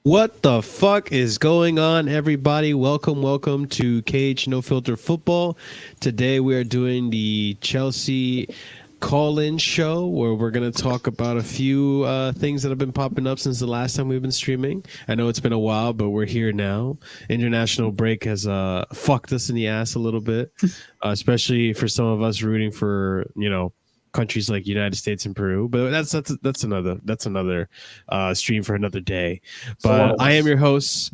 What the fuck is going on, everybody? Welcome to Cage No Filter Football. Today we are doing the Chelsea call-in show where we're going to talk about a few things that have been popping up since the last time we've been streaming. I know it's been a while, but we're here now. International break has fucked us in the ass a little bit, especially for some of us rooting for, countries like United States and Peru, but that's another stream for another day. But I am your host.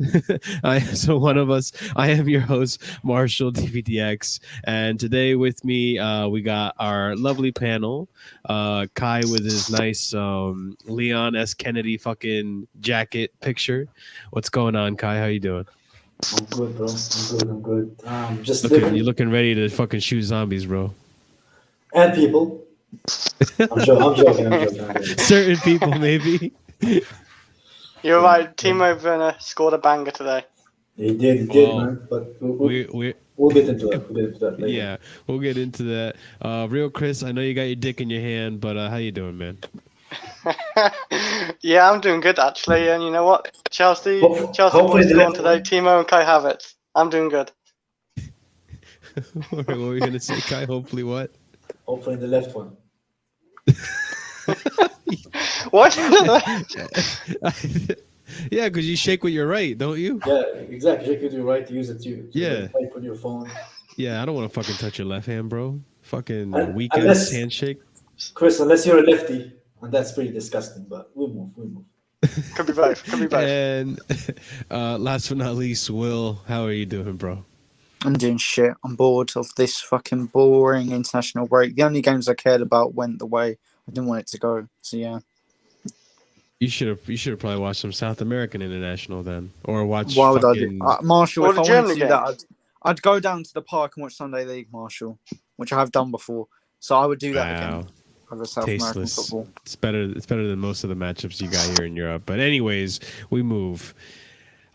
I am your host, Marshalldbdx, and today with me we got our lovely panel. Kai with his nice Leon S. Kennedy fucking jacket picture. What's going on, Kai? How you doing? I'm good, bro. I'm good. Just you're looking ready to fucking shoot zombies, bro. And people. I'm joking. Certain people, maybe. You're right. Timo Werner scored a banger today. He did, man. But we'll get into that. Later. Yeah, we'll get into that. Real Chris, I know you got your dick in your hand, but how you doing, man? Yeah, I'm doing good actually. And you know what? Chelsea boys scored today. Timo and Kai Havertz. I'm doing good. What were you gonna say, Kai? Hopefully, what? Hopefully, the left one. What? Yeah, because you shake with your right, don't you? Yeah, exactly. Shake with your right, use it too. Yeah. Type on your phone. Yeah, I don't want to fucking touch your left hand, bro. Fucking weak ass handshake. Chris, unless you're a lefty, and that's pretty disgusting. But we'll move. Could be both. And last but not least, Will, how are you doing, bro? I'm doing shit. I'm bored of this fucking boring international break. The only games I cared about went the way I didn't want it to go. So yeah. You should have probably watched some South American international then, or watch. Why would I do? Marshall, if I wanted to do that, I'd go down to the park and watch Sunday League, Marshall, which I have done before. So I would do that again. Over South American football. It's better than most of the matchups you got here in Europe. But anyways, we move.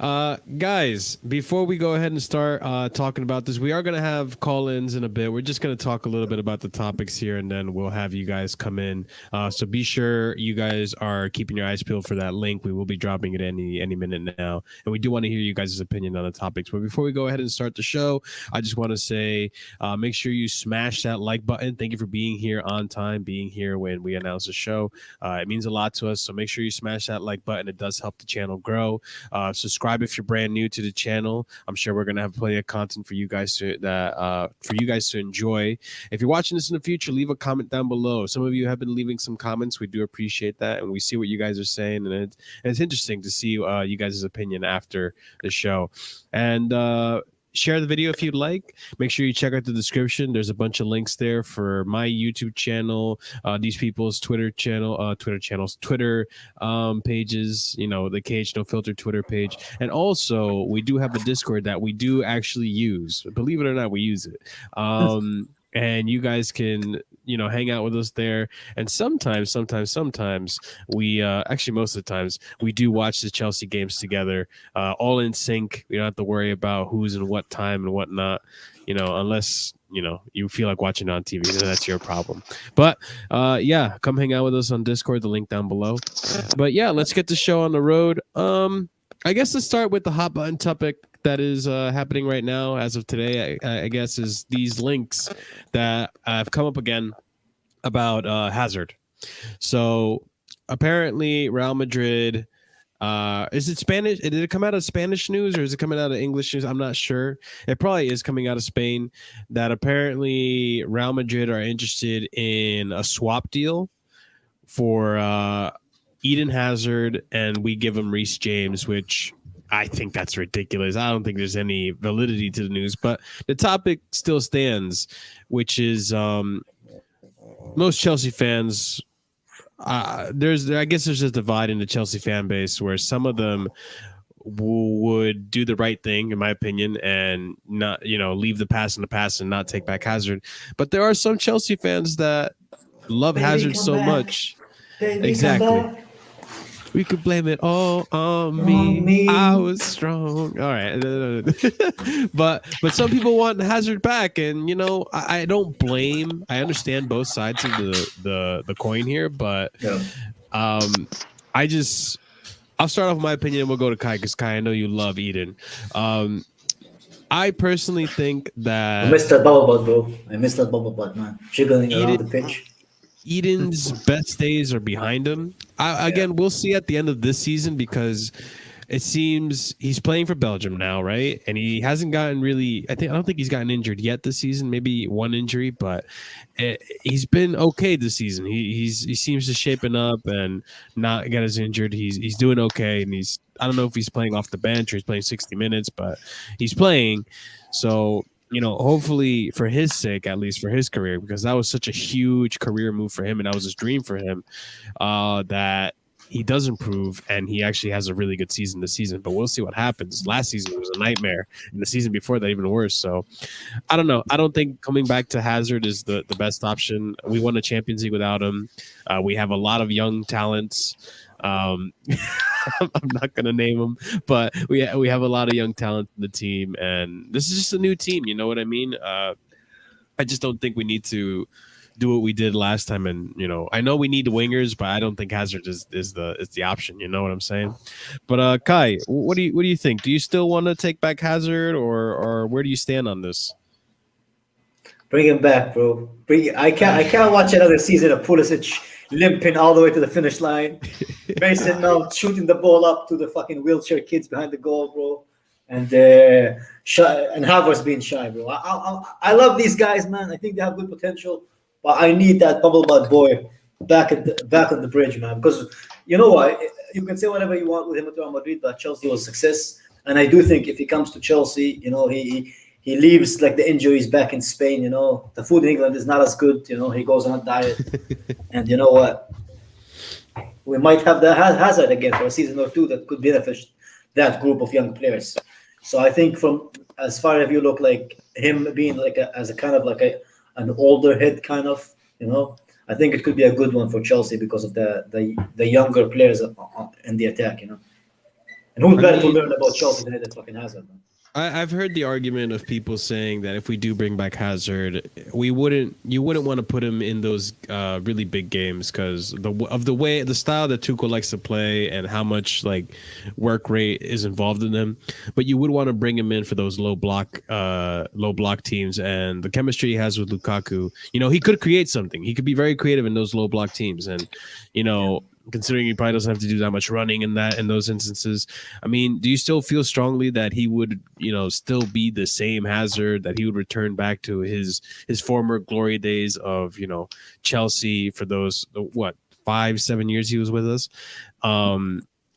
Guys, before we go ahead and start talking about this, we are going to have call-ins in a bit. We're just going to talk a little bit about the topics here, and then we'll have you guys come in. So be sure you guys are keeping your eyes peeled for that link. We will be dropping it any minute now, and we do want to hear you guys' opinion on the topics. But before we go ahead and start the show, I just want to say make sure you smash that like button. Thank you for being here on time, being here when we announce the show. It means a lot to us, so make sure you smash that like button. It does help the channel grow. Subscribe if you're brand new to the channel. I'm sure we're gonna have plenty of content for you guys to enjoy. If you're watching this in the future, leave a comment down below. Some of you have been leaving some comments. We do appreciate that, and we see what you guys are saying, and it's interesting to see you guys' opinion after the show. And share the video if you'd like. Make sure you check out the description. There's a bunch of links there for my YouTube channel, these people's Twitter pages, the Cage No Filter Twitter page. And also, we do have a Discord that we do actually use. Believe it or not, we use it. And you guys can, hang out with us there. And sometimes we, actually most of the times, we do watch the Chelsea games together, all in sync. We don't have to worry about who's in what time and whatnot, unless, you feel like watching on TV. Then that's your problem. But, yeah, come hang out with us on Discord, the link down below. But, yeah, let's get the show on the road. I guess let's start with the hot button topic that is happening right now as of today, I guess, is these links that have come up again about Hazard. So apparently Real Madrid, is it Spanish? Did it come out of Spanish news or is it coming out of English news? I'm not sure. It probably is coming out of Spain, that apparently Real Madrid are interested in a swap deal for Eden Hazard, and we give him Reece James, which I think that's ridiculous. I don't think there's any validity to the news, but the topic still stands, which is most Chelsea fans. I guess there's a divide in the Chelsea fan base where some of them would do the right thing, in my opinion, and not, leave the past in the past and not take back Hazard. But there are some Chelsea fans that love Hazard so much. Exactly. We could blame it all on me. I was strong. All right. but some people want Hazard back, and I don't blame. I understand both sides of the coin here, but I just I'll start off with my opinion and we'll go to Kai because Kai, I know you love Eden. I personally think that I missed that bubble butt, bro. I missed that bubble butt, man. Jiggling around the pitch. Eden's best days are behind him. Again, we'll see at the end of this season because it seems he's playing for Belgium now, right? And he hasn't gotten really. I don't think he's gotten injured yet this season. Maybe one injury, but he's been okay this season. He seems to shaping up and not get as injured. He's doing okay, and I don't know if he's playing off the bench or he's playing 60 minutes, but he's playing. So hopefully for his sake, at least for his career, because that was such a huge career move for him, and that was his dream for him. That he does improve and he actually has a really good season this season, but we'll see what happens. Last season was a nightmare, and the season before that even worse. So I don't know. I don't think coming back to Hazard is the best option. We won a Champions League without him. We have a lot of young talents. I'm not gonna name them, but we have a lot of young talent in the team, and this is just a new team. You know what I mean? I just don't think we need to do what we did last time. And I know we need the wingers, but I don't think Hazard is the option. You know what I'm saying? But Kai, what do you think? Do you still want to take back Hazard, or where do you stand on this? Bring him back, bro. I can't watch another season of Pulisic limping all the way to the finish line. Mason Mount shooting the ball up to the fucking wheelchair kids behind the goal, bro. And Havertz being shy, bro. I love these guys, man. I think they have good potential. But I need that bubble butt boy back on the bridge, man. Because you know what? You can say whatever you want with him at Real Madrid, but Chelsea was a success. And I do think if he comes to Chelsea, he leaves like the injuries back in Spain. The food in England is not as good. He goes on a diet. And you know what? We might have the Hazard again for a season or two that could benefit that group of young players. So I think from as far as you look like him being like as a kind of like an older head kind of, I think it could be a good one for Chelsea because of the younger players in the attack, And who's better to learn about Chelsea than the fucking Hazard, man? I've heard the argument of people saying that if we do bring back Hazard, you wouldn't want to put him in those really big games because the style that Tuchel likes to play and how much like work rate is involved in them. But you would want to bring him in for those low block teams, and the chemistry he has with Lukaku. He could create something. He could be very creative in those low block teams, and considering he probably doesn't have to do that much running in those instances. I mean, do you still feel strongly that he would, still be the same Hazard, that he would return back to his former glory days of, Chelsea for those, 5-7 years he was with us?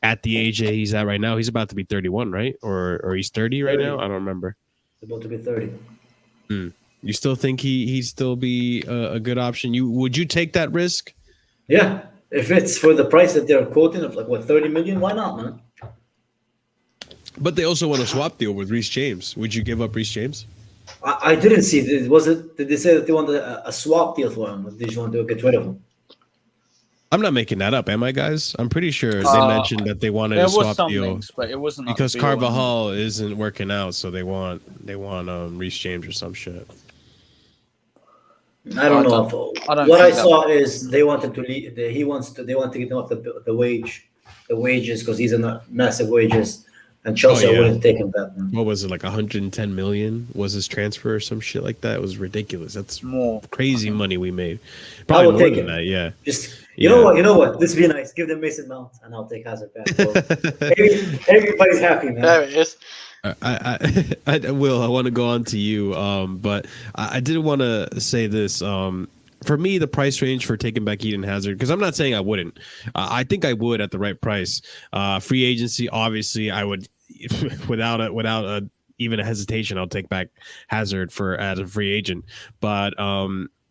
At the age that he's at right now, he's about to be 31, right? Or he's 30 right now? I don't remember. He's about to be 30. You still think he'd still be a good option? Would you take that risk? Yeah. If it's for the price that they're quoting of 30 million, why not, man? But they also want a swap deal with Reece James. Would you give up Reece James? I didn't see it. Did they say that they wanted a swap deal for him? Or did they just want to get rid of him? I'm not making that up, am I, guys? I'm pretty sure they mentioned that they wanted a swap deal. Links, but it wasn't because Carvajal isn't working out, so they want Reece James or some shit. I don't know. What I saw is they wanted to leave. They want to get him off the wages because he's in massive wages, and Chelsea wouldn't take him back. Man. What was it, like 110 million was his transfer or some shit like that? It was ridiculous. That's more crazy money we made. Probably more than that. Yeah. You know what? This would be nice. Give them Mason Mount, and I'll take Hazard back. Everybody's happy, man. There it is. I want to go on to you, but I did want to say this. For me, the price range for taking back Eden Hazard, because I'm not saying I wouldn't. I think I would at the right price. Free agency, obviously, I would without even a hesitation. I'll take back Hazard as a free agent, but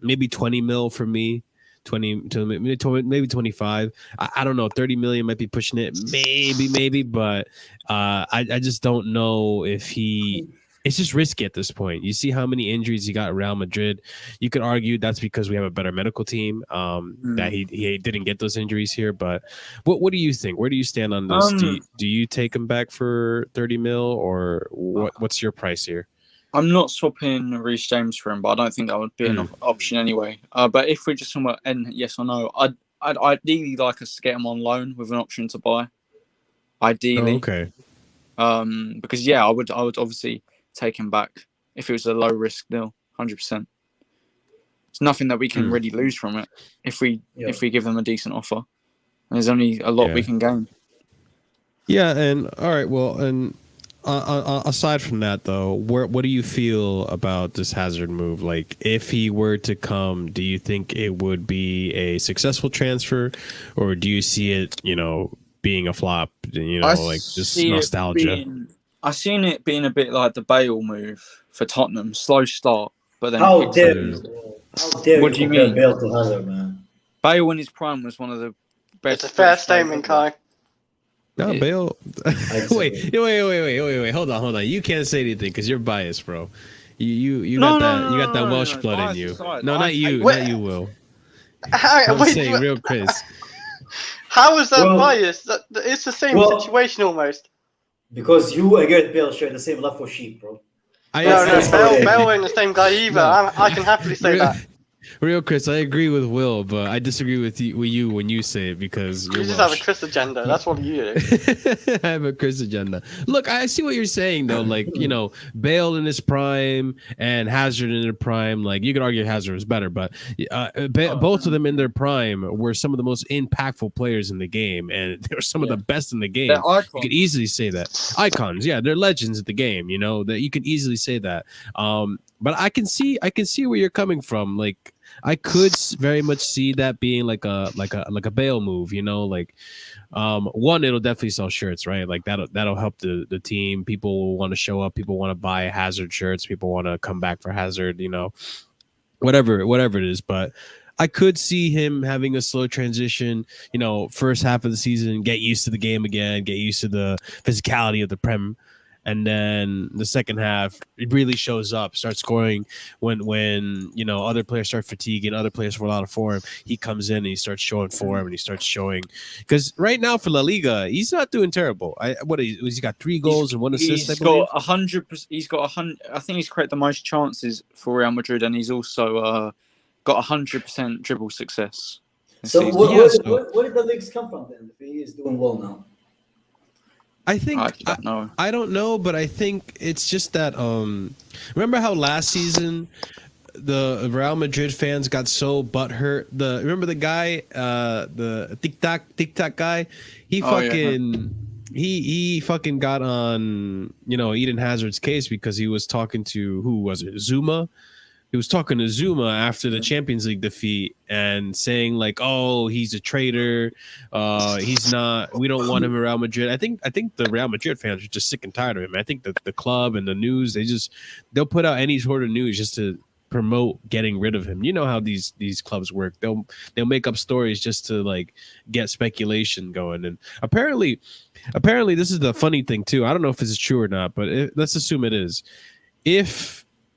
maybe 20 mil for me. 20 to maybe 25. I don't know. 30 million might be pushing it. Maybe, but I just don't know if it's just risky at this point. You see how many injuries he got at Real Madrid. You could argue that's because we have a better medical team, that he didn't get those injuries here. But what do you think? Where do you stand on this? Do you take him back for 30 mil, or what's your price here? I'm not swapping Reece James for him, but I don't think that would be an option anyway. But if we're just talking about yes or no, I'd ideally like us to get him on loan with an option to buy. ideally. Oh, okay. Because I would obviously take him back if it was a low risk deal, 100%. It's nothing that we can really lose from it if we give them a decent offer. And there's only a lot we can gain. Yeah, and all right, well, and aside from that, though, what do you feel about this Hazard move? Like, if he were to come, do you think it would be a successful transfer, or do you see it, being a flop? Like just nostalgia. I seen it being a bit like the Bale move for Tottenham, slow start, but then. How dare you? What do you mean? Bale to Hazard, man. Bale in his prime was one of the best. It's a fair statement, Kai. No, Bale. Wait. Hold on. You can't say anything because you're biased, bro. You got that Welsh blood in you. No, not you, Will. I'm saying real Chris. How is that biased? It's the same situation almost. Because you and Gareth Bale share the same love for sheep, bro. Bale ain't the same guy either. I can happily say that. Real Chris, I agree with Will, but I disagree with you when you say it because you're just Welsh. have a Chris agenda. That's what you do. I have a Chris agenda. Look, I see what you're saying though. Like, Bale in his prime and Hazard in their prime. Like, you could argue Hazard was better, but both of them in their prime were some of the most impactful players in the game, and they were some of the best in the game. You could easily say that. Icons, they're legends at the game. That you could easily say that. But I can see where you're coming from. Like, I could very much see that being like a Bale move. One, it'll definitely sell shirts, right? Like that'll help the team. People will want to show up. People want to buy Hazard shirts. People want to come back for Hazard. Whatever it is. But I could see him having a slow transition. First half of the season, get used to the game again, get used to the physicality of the Prem. And then the second half, it really shows up, starts scoring when other players start fatiguing, other players fall out of form. He comes in and he starts showing form and he starts showing. Because right now for La Liga, he's not doing terrible. He's got 3 goals and 1 assist. He's got 100%. He's got 100. I think he's created the most chances for Real Madrid, and he's also got 100% dribble success. So where did the leagues come from then? If he is doing well now. I think I don't know, but I think it's just that. Remember how last season the Real Madrid fans got so butthurt? Remember the guy, the TikTok guy. He fucking got on Eden Hazard's case because he was talking to who was it? Zuma. He was talking to Zuma after the Champions League defeat and saying like, "Oh, he's a traitor. He's not. We don't want him in Real Madrid." I think the Real Madrid fans are just sick and tired of him. I think that the club and the news they'll put out any sort of news just to promote getting rid of him. You know how these clubs work. They'll make up stories just to like get speculation going. And apparently this is the funny thing too. I don't know if this is true or not, but let's assume it is.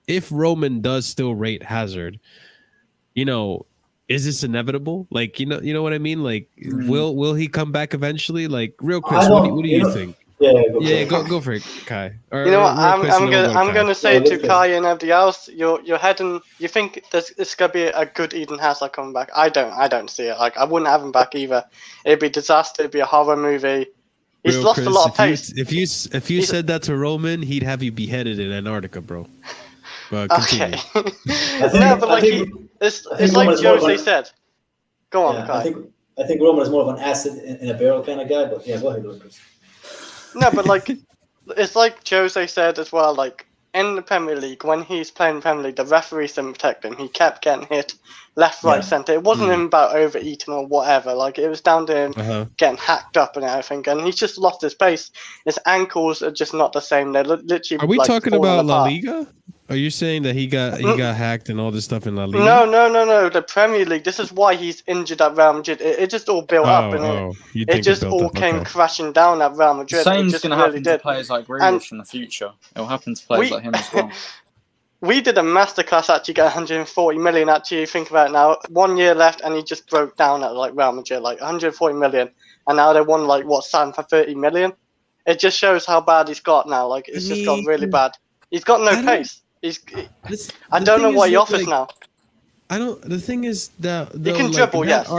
If Roman does still rate Hazard, is this inevitable? Like, you know what I mean? Like, will he come back eventually? Like, real Chris, what do you think? Go for it, Kai. Or, I'm gonna say to Kai and everybody else, you're heading. You think it's gonna be a good Eden Hazard coming back? I don't see it. Like, I wouldn't have him back either. It'd be a disaster. It'd be a horror movie. He's lost Chris, a lot of pace. If you said that to Roman, he'd have you beheaded in Antarctica, bro. But okay. No, but like it's like Jose said. Go on, Kai. I think Roman is more of an acid in a barrel kind of guy, but yeah, go ahead, Lucas. No, but like it's like Jose said as well. Like in the Premier League, when he's playing Premier League, the referees didn't protect him. He kept getting hit left, right, centre. It wasn't him about overeating or whatever. Like it was down to him getting hacked up and everything. And he's just lost his pace. His ankles are just not the same. They're literally. Are we talking about La Liga? Are you saying that he got hacked and all this stuff in La Liga? No. The Premier League. This is why he's injured at Real Madrid. It just all built up, and it just all came crashing down at Real Madrid. Same's going to happen to players like Grealish in the future. It will happen to players like him as well. We did a masterclass actually get 140 million. Actually, think about it now. 1 year left, and he just broke down at like Real Madrid, like 140 million, and now they won like signed for 30 million. It just shows how bad he's got now. Like it's just got really bad. He's got no pace. I don't know what he offers now. The thing is that he can dribble, yes.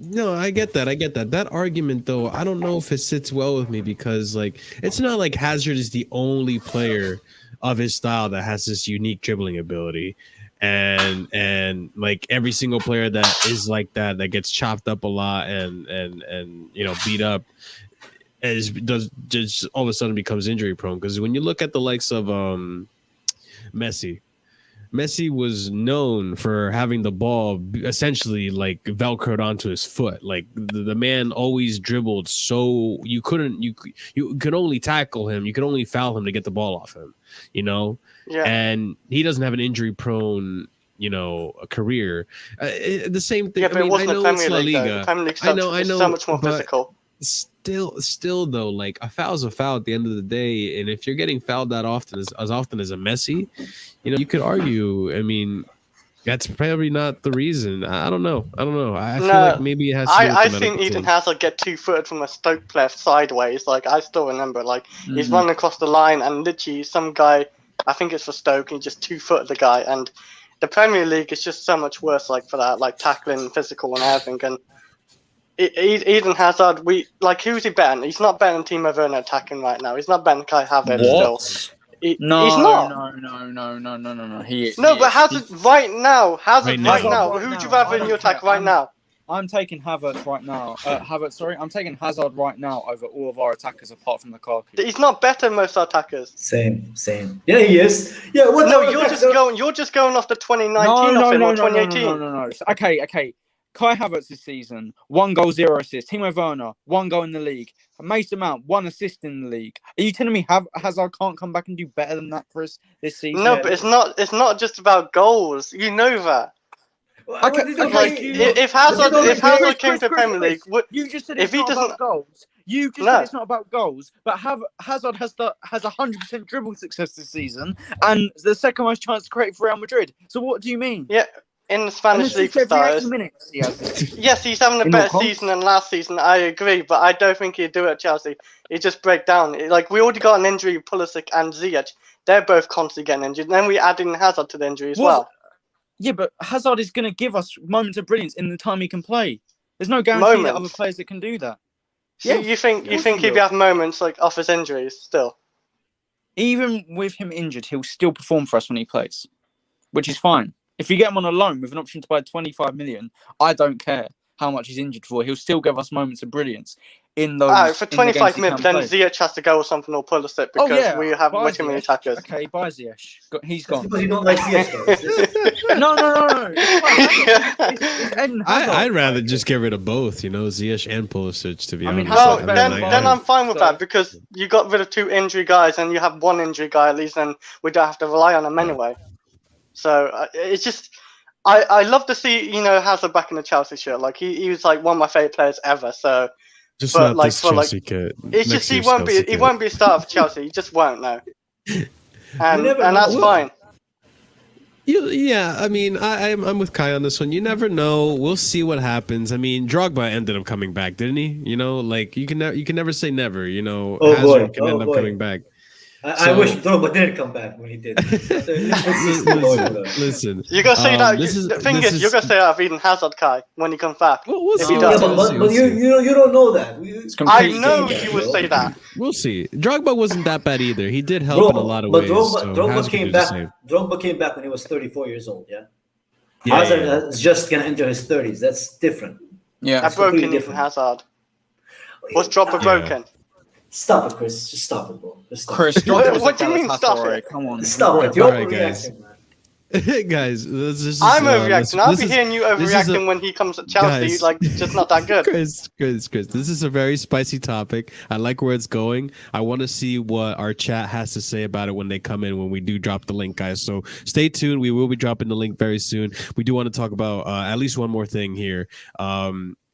No, I get that. I get that. That argument, though, I don't know if it sits well with me because, like, it's not like Hazard is the only player of his style that has this unique dribbling ability, and like every single player that is like that gets chopped up a lot and beat up does just all of a sudden becomes injury prone. Because when you look at the likes of Messi. Messi was known for having the ball essentially like velcroed onto his foot. Like the man always dribbled, so you could only tackle him, you could only foul him to get the ball off him, Yeah. And he doesn't have an injury prone, a career. The same thing. Yeah, but it wasn't the Premier League. The Premier League I know, so much more but physical. Still though, like a foul's a foul at the end of the day, and if you're getting fouled that often as often as a Messi, you could argue. I mean, that's probably not the reason. I don't know. I feel like maybe it has. I've seen Eden Hazard get 2-footed from a Stoke player sideways. Like I still remember, like he's running across the line and literally some guy, I think it's for Stoke, he just 2-footed the guy. And the Premier League is just so much worse, like for that, like tackling, physical, and everything. And Eden Hazard, who's he betting? He's not betting Timo Werner attacking right now. He's not betting Kai Havertz still. He's not. No. But Hazard right now. Hazard right now. Who'd you rather in your attack right now? I'm taking Havertz right now. I'm taking Hazard right now over all of our attackers apart from Lukaku. He's not better than most attackers. Same. Yeah, he is. Yeah. You're just going off the 2019 of him or 2018. No. Okay. Kai Havertz this season, 1 goal, 0 assists. Timo Werner, 1 goal in the league. Mason Mount, 1 assist in the league. Are you telling me Hazard can't come back and do better than that for us this season? No, but it's not just about goals. You know that. If Hazard came to Premier League, you just said it's not about goals. You just said it's not about goals, but Hazard has 100% dribble success this season, and the second most chance to create for Real Madrid. So what do you mean? Yeah. In the Spanish league for stars. Yes, he's having a better season than last season. I agree, but I don't think he'd do it at Chelsea. He'd just break down. Like we already got an injury, Pulisic and Ziyech. They're both constantly getting injured. And then we add in Hazard to the injury as well. Yeah, but Hazard is going to give us moments of brilliance in the time he can play. There's no guarantee that other players that can do that. So you think he'd have moments like off his injuries still? Even with him injured, he'll still perform for us when he plays, which is fine. If you get him on a loan with an option to buy 25 million, I don't care how much he's injured for. He'll still give us moments of brilliance in those. For 25 million, then Ziyech has to go or something or Pulisic because we have way too many attackers. Okay, buy Ziyech. He's gone. Because you don't like Ziyech. No. I'd rather just get rid of both, Ziyech and Pulisic, to be honest. Then I'm fine with that because you got rid of 2 injury guys and you have 1 injury guy at least, and we don't have to rely on him anyway. So it's just, I love to see Hazard back in the Chelsea shirt. Like he was like one of my favorite players ever. So just but not like this Chelsea kit. It's just he won't be a starter for Chelsea. He just won't no. And that's fine. Yeah, I mean, I'm with Kai on this one. You never know. We'll see what happens. I mean, Drogba ended up coming back, didn't he? Like you can never say never. Hazard can end up coming back. I wish Drogba didn't come back when he did. Listen. You gotta say that. The thing is, you're gonna say that of Eden Hazard, Kai, when he comes back. We'll see. But you don't know that. I know you would say that. We'll see. Drogba wasn't that bad either. He did help in a lot of ways. Drogba came back. Drogba came back when he was 34 years old. Yeah. Hazard is just gonna enter his 30s. That's different. Yeah. That's broken Eden Hazard. Was Drogba broken? Stop it, Chris. Just stop it, bro. Chris, what do you mean stop it? Come on. Stop it. All right, guys. Guys, I'm overreacting. I'll be hearing you overreacting when he comes at Chelsea. Guys, like, just not that good. Chris, this is a very spicy topic. I like where it's going. I want to see what our chat has to say about it when they come in, when we do drop the link, guys. So stay tuned. We will be dropping the link very soon. We do want to talk about at least one more thing here.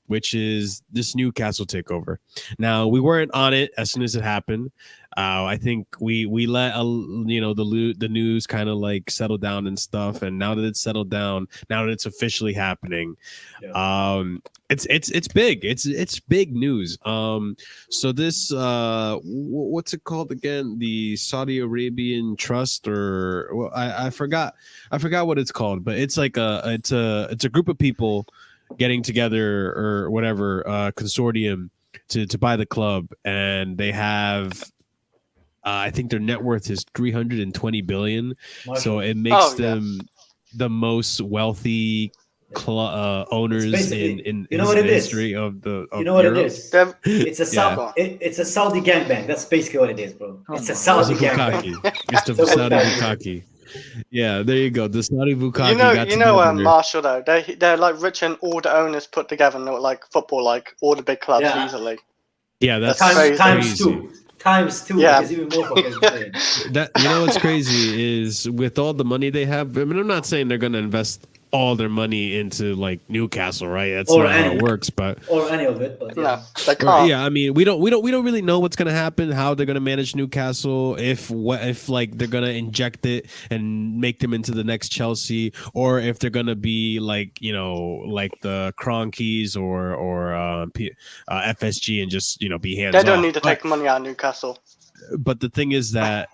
Which is this Newcastle takeover. Now, we weren't on it as soon as it happened. I think we let the news kind of like settle down and stuff. And now that it's settled down, now that it's officially happening, it's big. It's big news. So this what's it called again? The Saudi Arabian Trust, or I forgot what it's called, but it's like it's a group of people getting together or whatever consortium to buy the club, and they have. I think their net worth is 320 billion, so it makes them the most wealthy owners in you know what it the is? history of the You know what Europe. it is? It's a it's a Saudi gangbang. That's basically what it is, bro. It's a Saudi gangbang. It's the Saudi bukkake. Yeah, there you go. The Saudi bukkake. You know, Marshall though. They're like rich and all the owners put together, and like football, like all the big clubs easily. Yeah, that's times two. Times two, yeah. Which is even more fucking insane. That, you know what's crazy is with all the money they have. I mean, I'm not saying they're going to invest all their money into like Newcastle, right? That's not how it works, but or any of it. But no, they can't. Yeah, I mean, we don't really know what's going to happen, how they're going to manage Newcastle, if like they're going to inject it and make them into the next Chelsea, or if they're going to be like, you know, like the Cronkies or FSG and just, you know, be hands off. They don't need to take money out of Newcastle. But the thing is that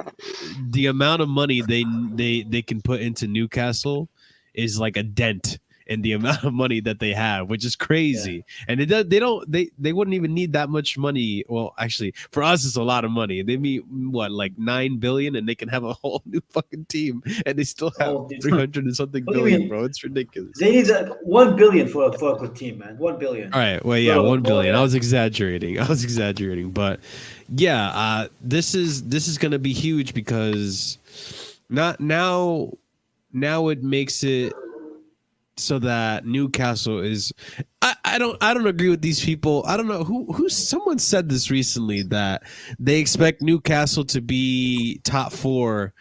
the amount of money they can put into Newcastle is like a dent in the amount of money that they have, which is crazy. And they wouldn't even need that much money. Well, actually, for us, it's a lot of money. They need what, like 9 billion, and they can have a whole new fucking team, and they still have 300 and something billion, bro. It's ridiculous. They need 1 billion for a good team, man. 1 billion. All right, well, yeah, 1 billion. I was exaggerating, but yeah, this is gonna be huge because now it makes it so that Newcastle is. I don't agree with these people. I don't know who someone said this recently that they expect Newcastle to be top 4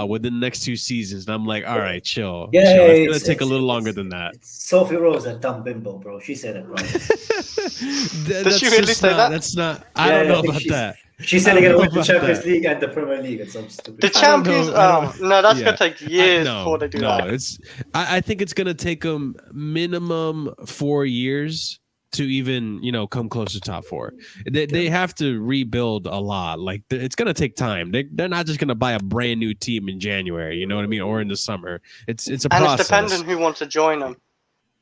within the next 2 seasons. And I'm like, all right, chill. Yeah, chill. It's gonna take a little longer than that. Sophie Rose, a dumb bimbo, bro. She said it, bro. Did she really say that? That's not. I don't know about that. She said they're gonna win the Champions League and the Premier League and some stupid. The Champions? No, that's gonna take years before they do that. I think it's gonna take them minimum 4 years to even, you know, come close to top 4. They have to rebuild a lot. Like, it's gonna take time. They're not just gonna buy a brand new team in January. You know what I mean? Or in the summer. It's a process. And it's dependent who wants to join them.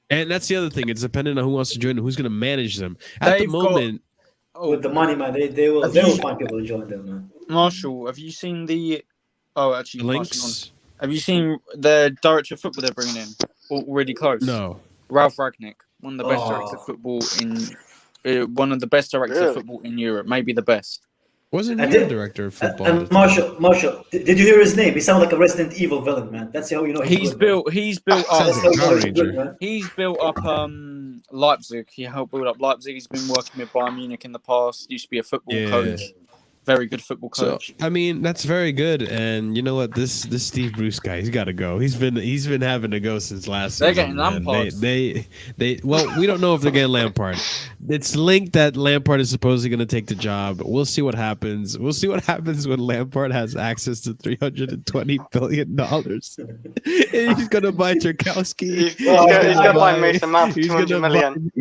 And that's the other thing. It's dependent on who wants to join them, who's gonna manage them. At the moment. With the money, man, they will find people to join them, man. Marshall, have you seen the? Oh, actually, links. Have you seen the director of football they're bringing in? Already close. No. Ralph Ragnick, one of the best directors of football of football in Europe, maybe the best. Wasn't he the director of football? And Marshall, did you hear his name? He sounded like a Resident Evil villain, man. That's how you know he's built up Leipzig. He helped build up Leipzig. He's been working with Bayern Munich in the past. Used to be a football coach. Very good football coach. So, I mean, that's very good. And you know what? This Steve Bruce guy, he's got to go. He's been having to go since last season. They're getting Lampard. Well, we don't know if they're getting Lampard. It's linked that Lampard is supposedly going to take the job. We'll see what happens. We'll see what happens when Lampard has access to $320 billion. He's going to buy Tchaikovsky. He's going to buy Mason Mount for 200 million.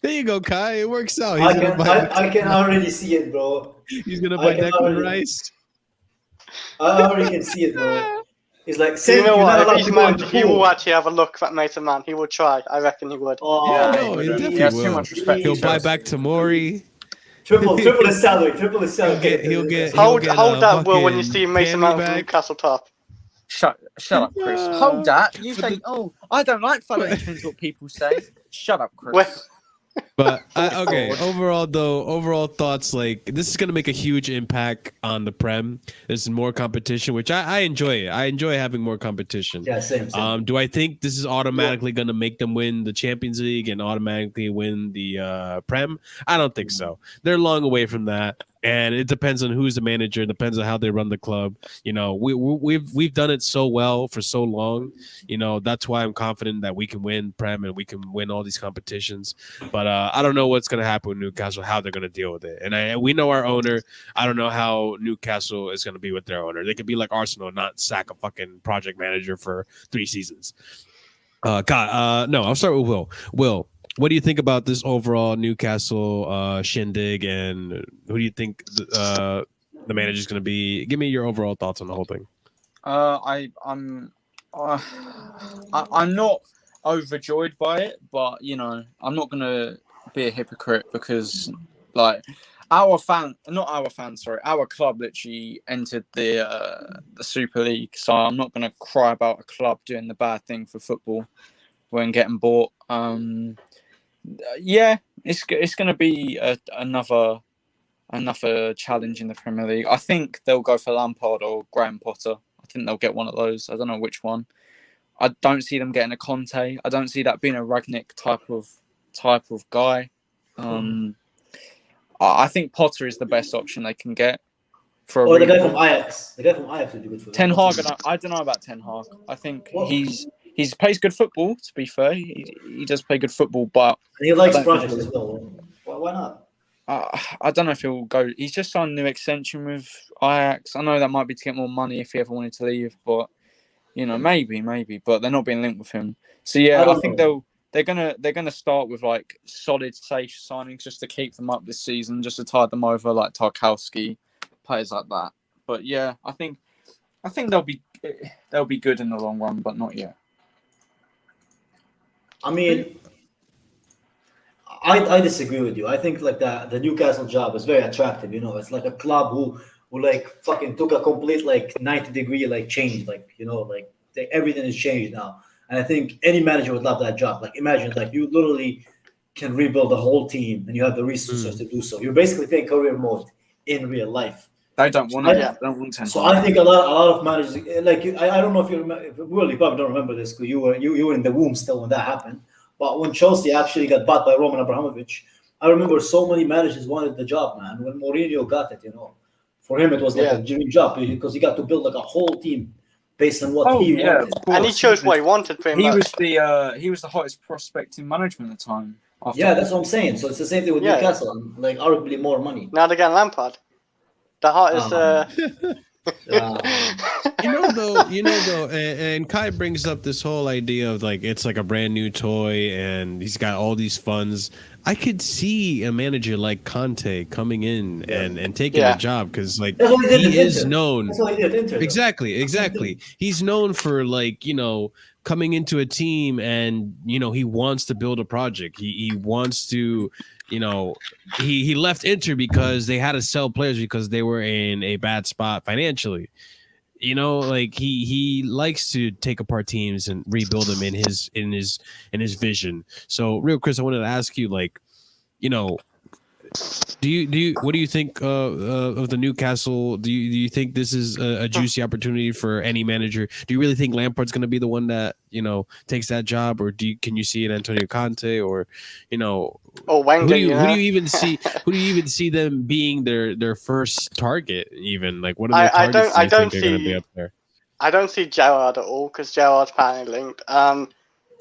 There you go, Kai. It works out. I can already see it, bro. He's gonna buy Declan Rice. I already can see it, bro. He's like, you know what? If he's mad, he will actually have a look at Mason Mount. He will try. I reckon he would. Oh, yeah, he definitely will. Too much respect. He'll buy back Tamori. Triple his salary. He'll get. Hold that, Will, when you see Mason Mount from Newcastle top. Shut up, Chris. Hold that. You say, I don't like following trends. What people say. Shut up, Chris. But overall thoughts, like, this is going to make a huge impact on the Prem. There's more competition, which I enjoy. I enjoy having more competition. Yeah, same. Do I think this is automatically going to make them win the Champions League and automatically win the Prem? I don't think so. They're long away from that. And it depends on who's the manager. It depends on how they run the club. You know, we've done it so well for so long. You know, that's why I'm confident that we can win Prem and we can win all these competitions. But I don't know what's going to happen with Newcastle, how they're going to deal with it. And we know our owner. I don't know how Newcastle is going to be with their owner. They could be like Arsenal, not sack a fucking project manager for 3 seasons. No, I'll start with Will. Will, what do you think about this overall Newcastle shindig, and who do you think the manager is going to be? Give me your overall thoughts on the whole thing. I'm not overjoyed by it, but I'm not gonna be a hypocrite because like our club literally entered the Super League, so I'm not gonna cry about a club doing the bad thing for football when getting bought. Yeah, it's gonna be another challenge in the Premier League. I think they'll go for Lampard or Graham Potter. I think they'll get one of those. I don't know which one. I don't see them getting a Conte. I don't see that being a Ragnick type of guy. I think Potter is the best option they can get for a Or the guy rebuild. from Ajax. The guy from Ajax would be good for Ten them. Hag, I don't know about Ten Hag. I think What? he plays good football. To be fair, he does play good football, but And he likes I don't think projects as well. Why not? I don't know if he'll go. He's just signed a new extension with Ajax. I know that might be to get more money if he ever wanted to leave, but maybe. But they're not being linked with him. So yeah, I think they're gonna start with like solid, safe signings just to keep them up this season, just to tide them over, like Tarkowski, players like that. But yeah, I think they'll be good in the long run, but not yet. I mean, I disagree with you. I think like the Newcastle job is very attractive. It's like a club who like fucking took a complete like 90-degree like change. Like everything is changed now. And I think any manager would love that job. Like imagine like you literally can rebuild the whole team and you have the resources to do so. You're basically playing career mode in real life. They don't want it. They don't want 10. So I think a lot of managers like I don't know if you remember. Well, you probably don't remember this because you were in the womb still when that happened. But when Chelsea actually got bought by Roman Abramovich, I remember so many managers wanted the job, man. When Mourinho got it, for him it was like a dream job because he got to build like a whole team based on what he wanted. And he chose what he wanted pretty much. He was the hottest prospect in management at the time. Yeah, that's what I'm saying. So it's the same thing with Newcastle, and like arguably more money. Now they're getting Lampard. The hottest. And Kai brings up this whole idea of like it's like a brand new toy, and he's got all these funds. I could see a manager like Conte coming in and taking the job because like he is known. That's what he did at Inter, Exactly. He's known for like coming into a team and he wants to build a project. He wants to. He left Inter because they had to sell players because they were in a bad spot financially. Like he likes to take apart teams and rebuild them in his vision. So, real Chris, I wanted to ask you, like, do you what do you think of the Newcastle? Do you think this is a juicy opportunity for any manager? Do you really think Lampard's going to be the one that takes that job, or can you see it Antonio Conte or or Wenger? Who do you even see? Who do you even see them being their first target? Even like what are their targets? I don't see. Be up there? I don't see Gerrard at all because Gerrard's apparently linked.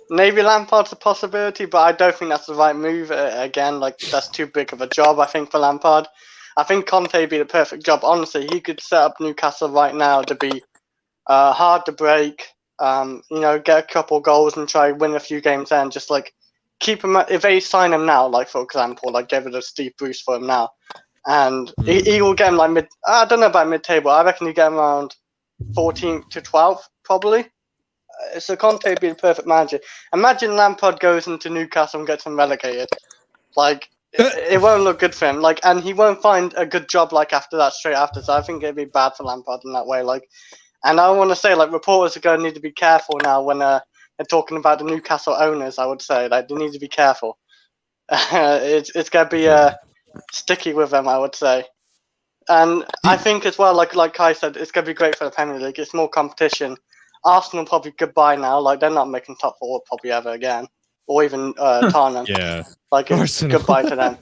Maybe Lampard's a possibility, but I don't think that's the right move. Again, like that's too big of a job, I think, for Lampard. I think Conte would be the perfect job. Honestly, he could set up Newcastle right now to be hard to break. Get a couple goals and try win a few games and just like keep him. If they sign him now, like for example, like get rid of Steve Bruce for him now, and he will get him like mid. I don't know about mid-table. I reckon he get him around 14th to 12th probably. So Conte would be the perfect manager. Imagine Lampard goes into Newcastle and gets him relegated. Like it won't look good for him. Like, and he won't find a good job like after that. Straight after, so I think it'd be bad for Lampard in that way. Like, and I want to say like reporters are going to need to be careful now when they're talking about the Newcastle owners. I would say like they need to be careful. It's going to be sticky with them. I would say. And I think as well, like Kai said, it's going to be great for the Premier League. It's more competition. Arsenal probably goodbye now. Like they're not making top four probably ever again, or even Tottenham. Yeah, like it's goodbye to them.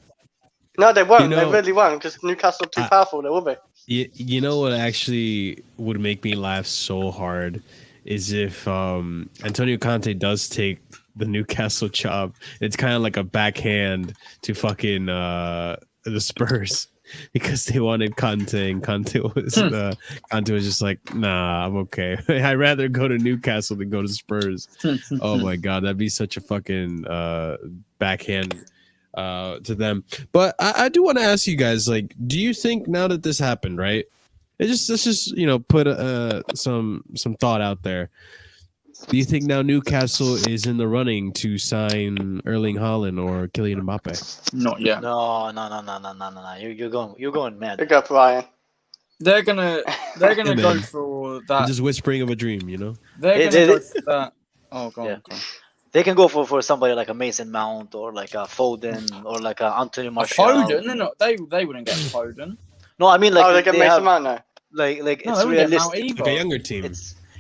No, they won't. They really won't because Newcastle too powerful. They will be. You know what actually would make me laugh so hard is if Antonio Conte does take the Newcastle job. It's kind of like a backhand to fucking the Spurs. Because they wanted Conte, and Conte was just like, nah, I'm okay. I'd rather go to Newcastle than go to Spurs. Oh my god, that'd be such a fucking backhand to them. But I do want to ask you guys, like, do you think now that this happened, right? Let's just put some thought out there. Do you think now Newcastle is in the running to sign Erling Haaland or Kylian Mbappe? Not yet. No. You're going mad. Big up, Ryan. They're gonna Hey, go man. for I'm that. just whispering of a dream, you know. They're They- gonna go for that. Oh, go on. Yeah. Go on. They can go for somebody like a Mason Mount or like a Foden or like a Anthony A Martial. Foden? No, they wouldn't get Foden. No, I mean like Oh, they get they Mason have, Mount now. like No, it's they wouldn't get Mount realistic. either. Like a younger team.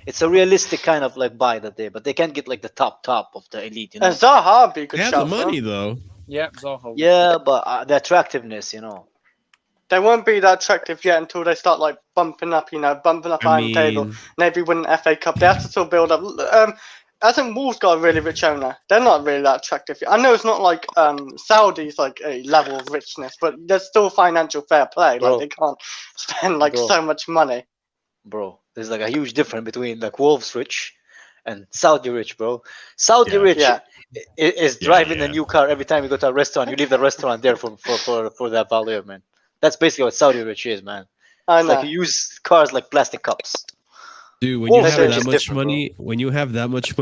It's a realistic kind of like buy that they, but they can't get like the top of the elite, you know. And Zaha be a good They have the shout for money them. though. Yep, Zaha. Yeah, but the attractiveness, you know. They won't be that attractive yet until they start like bumping up I high in the table. mean, Maybe win an FA Cup. They have to still build up. I think Wolves got a really rich owner. They're not really that attractive. I know it's not like Saudi's like a level of richness, but there's still financial fair play. Bro. Like they can't spend like Bro. so much money. Bro, there's like a huge difference between like Wolves rich and Saudi rich, bro. Saudi Yeah. rich Yeah. is Yeah, driving yeah. a new car every time you go to a restaurant. You leave the restaurant there for that value, man. That's basically what Saudi rich is, man. I It's know. like you use cars like plastic cups. dude, when Wolves you have rich that is much different, bro.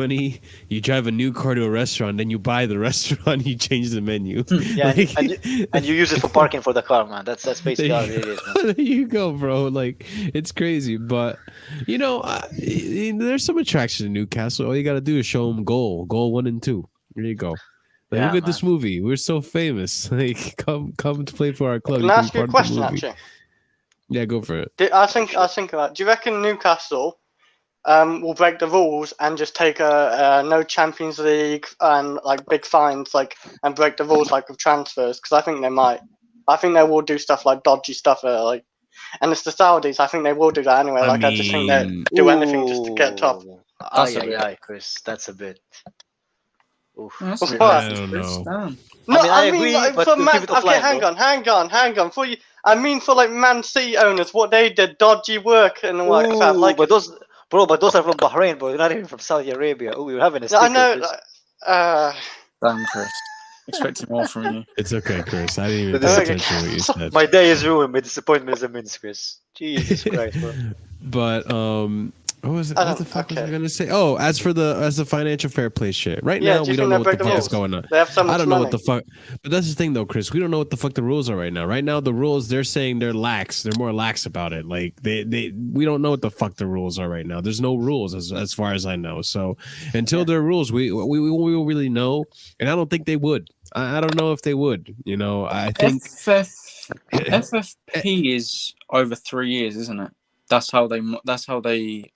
money, you drive a new car to a restaurant, then you buy the restaurant, you change the menu. Yeah, Like- and you use it for parking for the car, man. That's basically how There it is, man. there you go, bro. Like it's crazy, but you know, there's some attraction to Newcastle. All you got to do is show them goal 1 and 2. There you go. Like, Yeah, look at this movie. We're so famous. Like, come to play for our club. Can I can ask be you a part of the question movie. actually? Yeah, go for it. I think about. Do you reckon Newcastle will break the rules and just take a no Champions League and like big fines and break the rules like with transfers? Because I think they might. I think they will do stuff like dodgy stuff and it's the Saudis. I think they will do that anyway. I I just think they mean- do anything just to get top. That's a bit. Aye, Chris. That's a bit. Oof. That's a bit What? racist, I don't Chris. know. Damn. No, I agree, like, but for to Man. keep it Okay, offline, hang on. For you, I mean for like Man City owners, what they did, dodgy work and all that crap. Ooh, Like, but those are from Bahrain, bro. They're not even from Saudi Arabia. Oh, you're having a I sticker, know. Chris. Damn, Chris. Expecting more from you. It's okay, Chris. I didn't even But pay this- attention to what you said. My day is ruined. My disappointment is immense, Chris. Jesus Christ, bro. But what was it? I What the don't- fuck was I okay. gonna say? Oh, as the financial fair play shit. Right Yeah, now, do you we don't think know they'll what the break the fuck is rules? going on. They have so much I don't know money. what the fuck. But that's the thing, though, Chris. We don't know what the fuck the rules are right now. Right now, the rules they're saying they're lax. They're more lax about it. Like we don't know what the fuck the rules are right now. There's no rules as far as I know. So until there are rules, we won't really know. And I don't think they would. I don't know if they would. You know, I think FFP is over 3 years, isn't it? That's how they.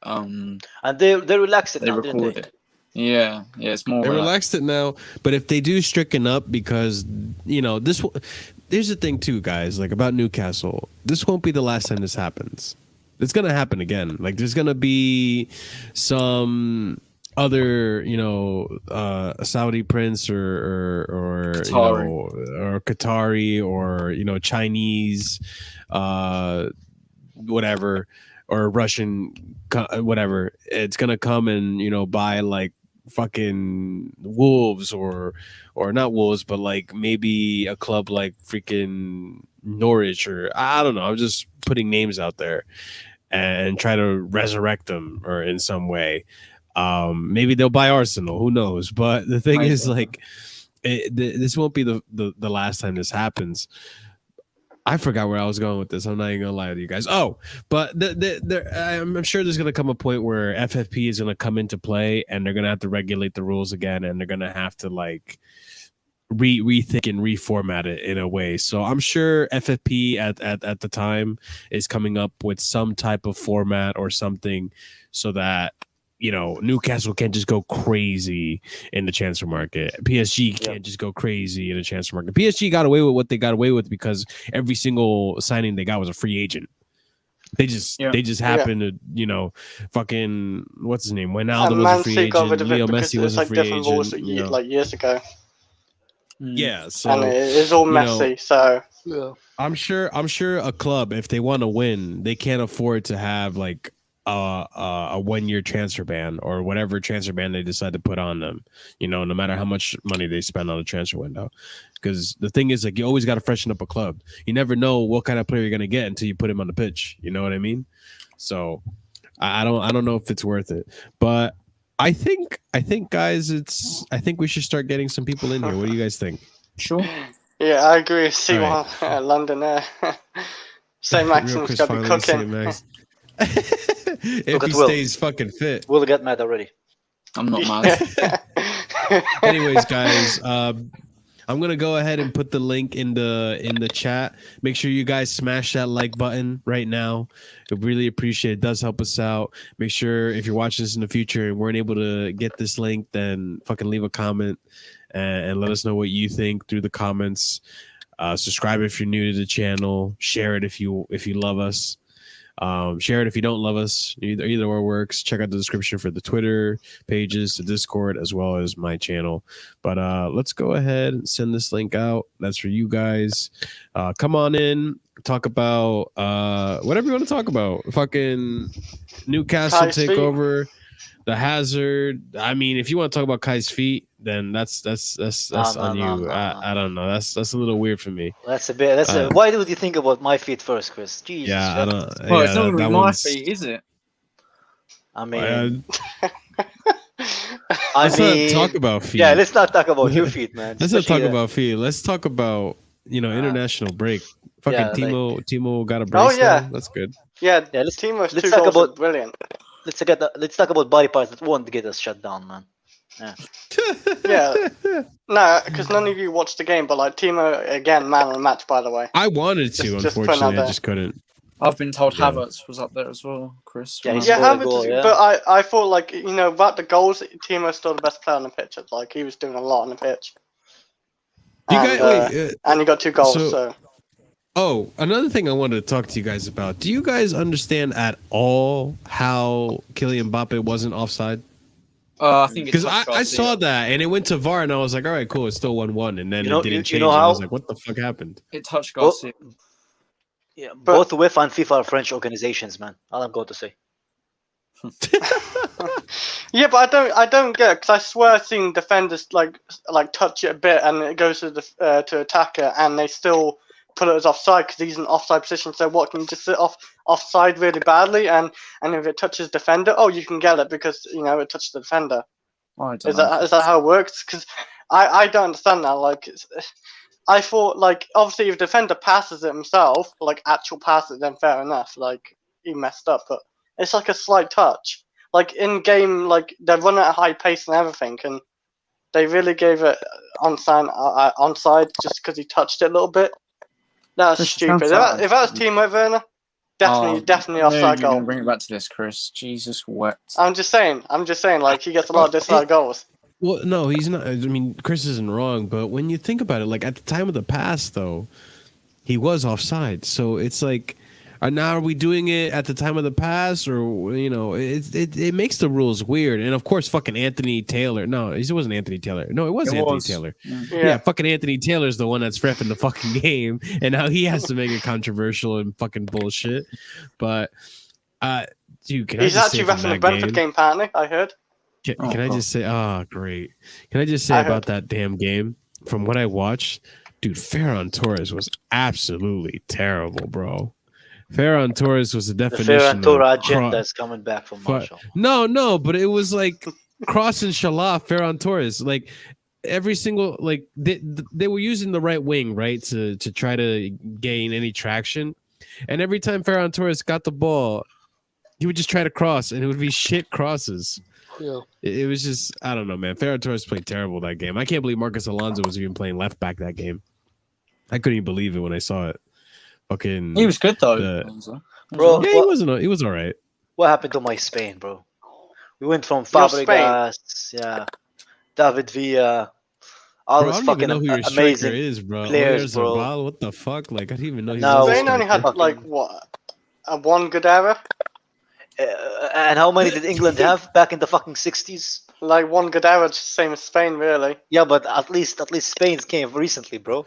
And they relaxed it They now, didn't record they? it. Yeah, it's more. they relaxed. relaxed it now. But if they do stricken up, because you know this. There's the thing too, guys. Like about Newcastle, this won't be the last time this happens. It's gonna happen again. Like there's gonna be some other, Saudi prince or Qatari or Chinese, whatever, or Russian, whatever. It's gonna come and buy like fucking Wolves or not Wolves, but like maybe a club like freaking Norwich, or I don't know. I'm just putting names out there and try to resurrect them or in some way. Maybe they'll buy Arsenal. Who knows? But the thing is, like, this won't be the last time this happens. I forgot where I was going with this. I'm not even gonna lie to you guys. Oh, but I'm sure there's gonna come a point where FFP is gonna come into play, and they're gonna have to regulate the rules again, and they're gonna have to like rethink and reformat it in a way. So I'm sure FFP at the time is coming up with some type of format or something, so that Newcastle can't just go crazy in the transfer market. PSG can't just go crazy in the transfer market. PSG got away with what they got away with because every single signing they got was a free agent. They just happened to, fucking what's his name? Wijnaldum was a free agent. Leo Messi was a free different rules agent. like years ago, Yeah, so and it's all messy. So I'm sure a club, if they want to win, they can't afford to have like a 1 year transfer ban or whatever transfer ban they decide to put on them, no matter how much money they spend on the transfer window. Because the thing is, like, you always got to freshen up a club. You never know what kind of player you're going to get until you put him on the pitch. You know what I mean? So I don't know if it's worth it, but I think, guys, I think we should start getting some people in here. What do you guys think? Sure. Yeah, I agree. C1 All London St. Real Maximus Chris got to be finally cooking. St. Max. If Look at he Will. stays fucking fit. Will get mad already. I'm not mad. Anyways, guys, I'm gonna go ahead and put the link in the chat. Make sure you guys smash that like button right now. I really appreciate it. It does help us out. Make sure if you're watching this in the future and weren't able to get this link, then fucking leave a comment and let us know what you think through the comments. Subscribe if you're new to the channel. Share it if you love us. Share it if you don't love us. Either or works. Check out the description for the Twitter pages, the Discord, as well as my channel. But let's go ahead and send this link out. That's for you guys. Come on in. Talk about whatever you want to talk about. Fucking Newcastle Kai's feet. takeover, the Hazard. I mean, if you want to talk about Kai's feet, then that's on you. No. I don't know. That's a little weird for me. That's a bit. Why would you think about my feet first, Chris? Jesus. Yeah, I don't. Well, yeah, it's not gonna that be my one's- feet, is it? I mean, Let's not talk about feet. Yeah, let's not talk about your feet, man. Let's not talk Especially, about feet. Let's talk about international break. Fucking yeah, Timo got a brace. yeah. now. That's good. Yeah, Yeah, Timo's let's two talk goals were about- brilliant. let's talk about body parts that won't get us shut down, man. Yeah. No, because none of you watched the game, but like Timo again, man of the match, by the way. I wanted to, Just putting out unfortunately, I there. just couldn't. I've been told Yeah. Havertz was up there as well, Chris. Yeah, when he's I- Yeah, scored a Havertz goal, is- yeah. but I thought like about the goals, Timo's still the best player on the pitch. Like he was doing a lot on the pitch. You And, guys, wait. and he got 2 goals. so- So Oh, another thing I wanted to talk to you guys about. Do you guys understand at all how Kylian Mbappe wasn't offside? I think Because it's I saw that and it went to VAR and I was like, all right, cool, it's still 1-1, and then You know- it didn't you change. know And I was how- like, what the fuck happened? It touched Well- Garcia. Yeah, But- both UEFA and FIFA are French organizations, man. All I'm going to say. yeah, but I don't get it because I swear I've seen defenders like touch it a bit and it goes to the to attacker and they still put it as offside because he's in offside position. So what, can you just sit offside really badly and if it touches defender, oh, you can get it because it touched the defender. I don't Is know. that how it works? Because I don't understand that. Like, I thought like obviously if defender passes it himself, like actual passes, then fair enough. Like he messed up, but it's like a slight touch. Like in game, like they're running at a high pace and everything, and they really gave it onside just because he touched it a little bit. That's This stupid. If sounds that was Timo Werner, definitely No, offside you're gonna goal. bring it back to this, Chris. Jesus wept. I'm just saying. Like he gets a lot of disallowed goals. Well, no, he's not. I mean, Chris isn't wrong, but when you think about it, like at the time of the pass, though, he was offside. So it's like, now are we doing it at the time of the pass, or it makes the rules weird. And of course, fucking Anthony Taylor. No, it wasn't Anthony Taylor. No, it was Anthony Taylor. Yeah, fucking Anthony Taylor's the one that's reffing the fucking game, and now he has to make it controversial and fucking bullshit. But, dude, can I He's just actually say from reffing the that Brentford game, apparently. I heard. Can I just say, great. Can I just say about that damn game? From what I watched, dude, Ferran Torres was absolutely terrible, bro. Ferran Torres was the The definition Ferran Torres of agenda is coming back from Marshall. No, but it was like cross and Shalaf, Ferran Torres. Like every single, like they were using the right wing, right, to try to gain any traction. And every time Ferran Torres got the ball, he would just try to cross, and it would be shit crosses. Yeah. It was just, I don't know, man. Ferran Torres played terrible that game. I can't believe Marcus Alonso was even playing left back that game. I couldn't even believe it when I saw it. Fucking, He was good though. Bro, yeah, he was all right. What happened to my Spain, bro? We went from Your Fabregas, David Villa, all Bro, I those don't even fucking know who your striker amazing. is, bro. players, Oyarzabal, bro. what the fuck? Like, I didn't even know he No, was a Spain only striker. had like what, one good era, And how many did England have back in the fucking 60s? like one good era, just same as Spain, really. Yeah, but at least Spain came recently, bro.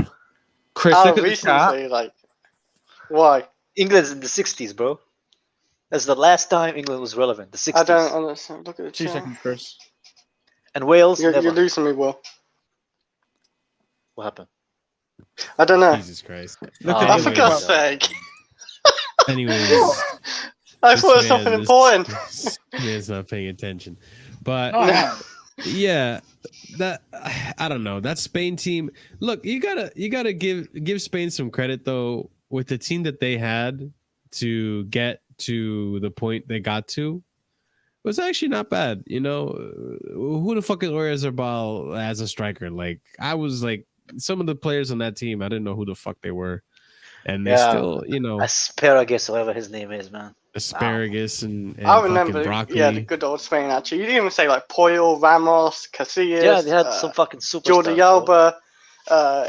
Chris, Oh, look at the chat. recently, like why? England's in the 60s, bro. That's the last time England was relevant. The 60s. I don't understand. Look at the 2 chat. seconds, Chris. And Wales, You're never. losing me, Will. What happened? I don't know. Jesus Christ. Look Oh, at Oh, anyways, for God's sake! anyways, I this thought it was man something is- important. this man's not paying attention. But yeah, that I don't know. That Spain team. Look, you gotta give Spain some credit though with the team that they had to get to the point they got to. It was actually not bad. You know, who the fuck is Oyarzabal as a striker? Like I was like some of the players on that team, I didn't know who the fuck they were, and they still, you know, Asparagus, whatever his name is, man. asparagus and I remember, broccoli. yeah, the good old Spain actually. You didn't even say like Puyol, Ramos, Casillas. Yeah, they had some fucking superstars. Jordi Alba.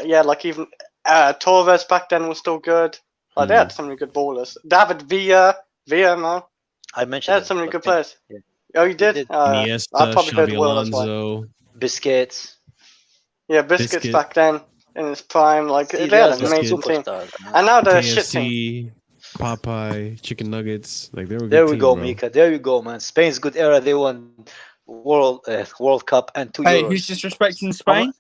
Yeah, like even Torres back then was still good. Like they had so many good ballers. David Villa, man. I mentioned They had so many good players. Yeah. Oh, you did? Iniesta, I probably heard Xabi well, that's why. Alonso. Biscuits. Yeah, Biscuits Biscuit. back then in his prime, like See, they had that's an amazing team. superstars, man. And now they're a shit team. KFC, Popeye, chicken nuggets. Like they were. There good we team, go, bro. Mika. There you go, man. Spain's good era. They won World Cup and 2 Hey, Euros. who's disrespecting Spain?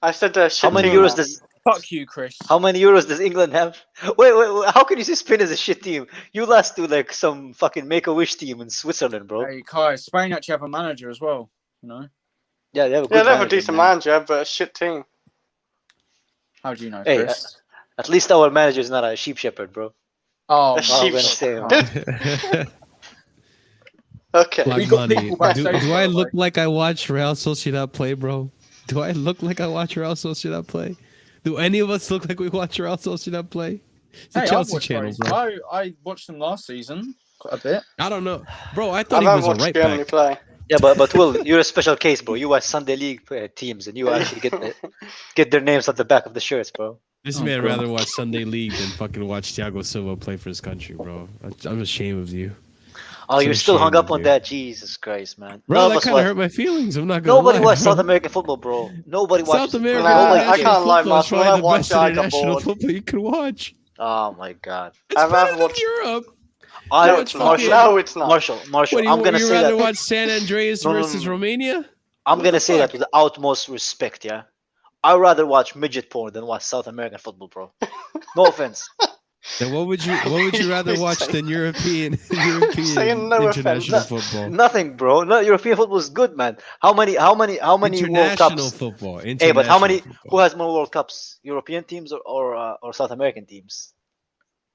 I said they're a shit How many team. Euros man. does Fuck you, Chris. How many Euros does England have? Wait. How can you say Spain is a shit team? You lost to like some fucking Make-A-Wish team in Switzerland, bro. Hey, Kai, Spain actually have a manager as well. You know? Yeah, they have a good Yeah, they have a manager, decent man. manager, but a shit team. How do you know, Hey, Chris? at least our manager is not a sheep shepherd, bro. Oh, A That's all I'm sheep gonna say, man. Okay. Like We got money. people backstage, Do I bro, look like- like I watch Real Sociedad play, bro? Do I look like I watch Real Sociedad play? Do any of us look like we watch Real Sociedad play? It's a Hey, Chelsea I watched channel, those. bro. I watched them last season quite a bit. I don't know, bro. I I thought he haven't was a watched right Germany back. play. Yeah, but Will, you're a special case, bro. You watch Sunday League teams, and you actually get their names at the back of the shirts, bro. This Oh, man bro. rather watch Sunday League than fucking watch Thiago Silva play for his country, bro. I'm ashamed of you, Oh, So you're still hung ashamed up of on you. that? Jesus Christ, man. bro. None of That us kind of watch. hurt my feelings. I'm not gonna Nobody lie, watches bro. South American football, bro. Nobody watches. South it, bro. American Nah, Nobody I international can't lie, football is Marshall. When I probably the watch best it, I get international bored. football you can watch. Oh my God. It's I've better rather than watched- Europe. I No, watch it's not. fucking- No, it's not. Marshall. What do I'm gonna you say rather that. watch San Andreas No, no, versus no. Romania? I'm What gonna the say that fuck? with the utmost respect. Yeah, I'd rather watch midget porn than watch South American football, bro. No offense. Then what would you rather You're watch saying- than European saying no international offense. football? Nothing, bro. No, European football is good, man. How many World International Cups? football. Hey, but how many? International Who football. has more World Cups? European teams or South American teams?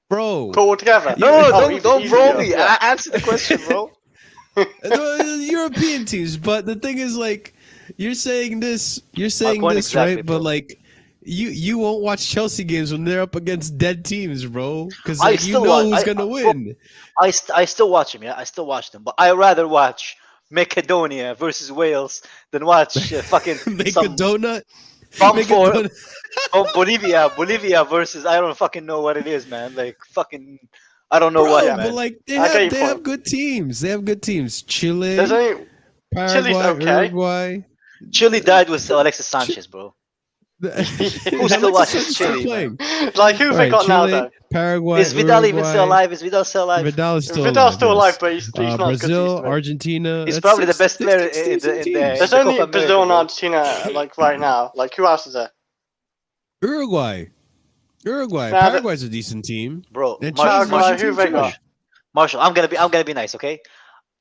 Bro, Put all together. No, Oh, don't easy, bro yeah. me. Answer the question, bro. the European teams, but the thing is, like, you're saying this, point exactly, right? bro. But like, you won't watch Chelsea games when they're up against dead teams, bro, because I like, you still know watch- who's gonna win. I still watch them. Yeah, I still watch them. But I rather watch Macedonia versus Wales than watch fucking Make some a donut. bum Make a for donut. Bolivia versus I don't fucking know what it is, man. Like fucking I don't know Bro, what, but man. like they I get your have point. good teams. They have good teams. Chile, There's only Paraguay, okay. Uruguay. Chile died with Alexis Sanchez, bro. Who still watches Chile, man? like who have they got now though? Paraguay, Is Vidal even still Uruguay. alive? Is Vidal still alive? Vidal is still Vidal's alive. still yes. alive, but he's not as good as he Brazil, used to be. Argentina. He's that's probably the six- best six player in decent the- teams. There's the only Copa Brazil and America, Argentina like right now. Like who else is there? Uruguay. Nah, Paraguay's a decent team. Bro, And Marshall, Chile's Paraguay, a who decent they team, got? too. Marshall, I'm gonna be nice, okay?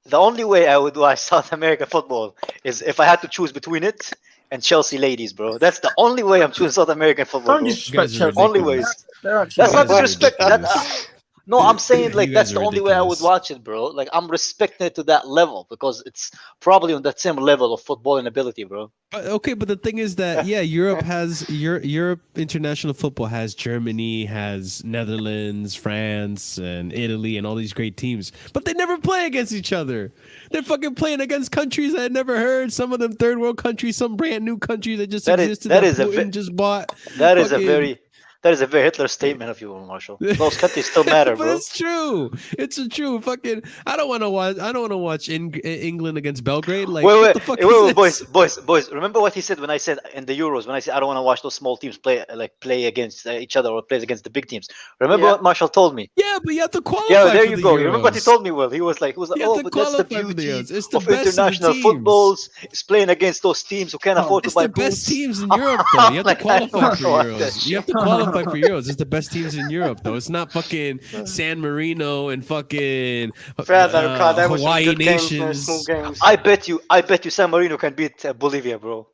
The only way I would watch South American football is if I had to choose between it and Chelsea ladies, bro. That's the only way I'm choosing South American football, Don't bro. disrespect You guys are Chelsea. Only ridiculous. ways. They're actually That's not You guys are disrespect. ridiculous. No, I'm saying You like guys that's are the only way I would ridiculous. watch it, bro. Like I'm respecting it to that level because it's probably on that same level of footballing ability, bro. Okay, but the thing is that Europe has Europe international football has Germany, has Netherlands, France, and Italy, and all these great teams. But they never play against each other. They're fucking playing against countries I had never heard. Some of them third world countries, some brand new countries that just existed that Putin just bought. That is Fucking- a very Hitler statement of you, Marshall. Those countries still matter, but bro. it's true. It's a true fucking. I don't want to watch England against Belgrade. Like, what the fuck is this? boys. Remember what he said when I said in the Euros when I said I don't want to watch those small teams play against each other or play against the big teams. Remember Yeah. what Marshall told me? Yeah, but you have to qualify. Yeah, there for you the go. You remember what he Euros. told me? Will he was like, You have oh, to but that's the qualify for the beauty Euros. It's the of best of the international teams. footballs. It's playing against those teams who can't afford to It's buy the best boots. teams in Europe, though. You have to Like, I qualify don't for know what Euros. that You have to shit- qualify qualify for Euros. It's the best teams in Europe, though. It's not fucking San Marino and fucking Fair though, God, there was some Hawaii good games, no nations. small games. I bet you San Marino can beat Bolivia, bro.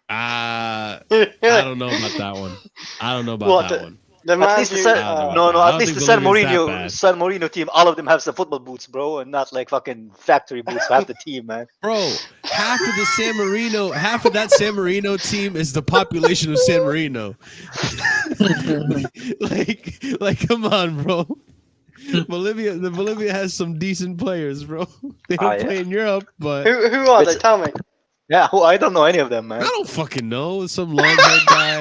I Yeah. don't know about that one. I don't know about What, that one. The At man least the you, San, I don't know no, about no. that. I At don't least think the San Bolivia's that Marino, bad. San Marino team, all of them have some football boots, bro, and not like fucking factory boots for half the team, man. Bro, half of that San Marino team is the population of San Marino. like, come on, bro. Bolivia has some decent players, bro. They don't Yeah. play in Europe, but who are they? It's- Tell me. Yeah, I don't know any of them, I man. don't fucking know. Some long-haired guy.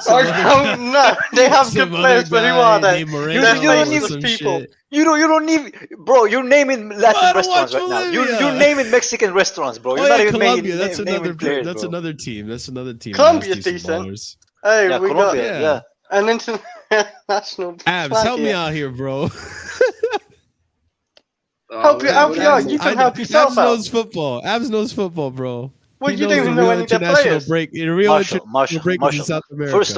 I don't know. They have good players, but who are they? named You Moreno don't or need some people. shit. You don't need, bro. You're naming I Latin don't restaurants watch right now. You're Bolivia. naming Mexican restaurants, bro. Oh, You're not yeah, even Colombia. That's another. naming players, That's bro. another team. That's another team. that has Colombia's decent. ballers. Hey, Yeah, we Colombia, got Yeah. an international Abs, flag help me here. out here, bro. Help you out, yeah. You can help yourself Abs out. knows football. Abs knows football, bro. Well, He you knows don't the even know real any of their international players. break. The real international break is in South America. First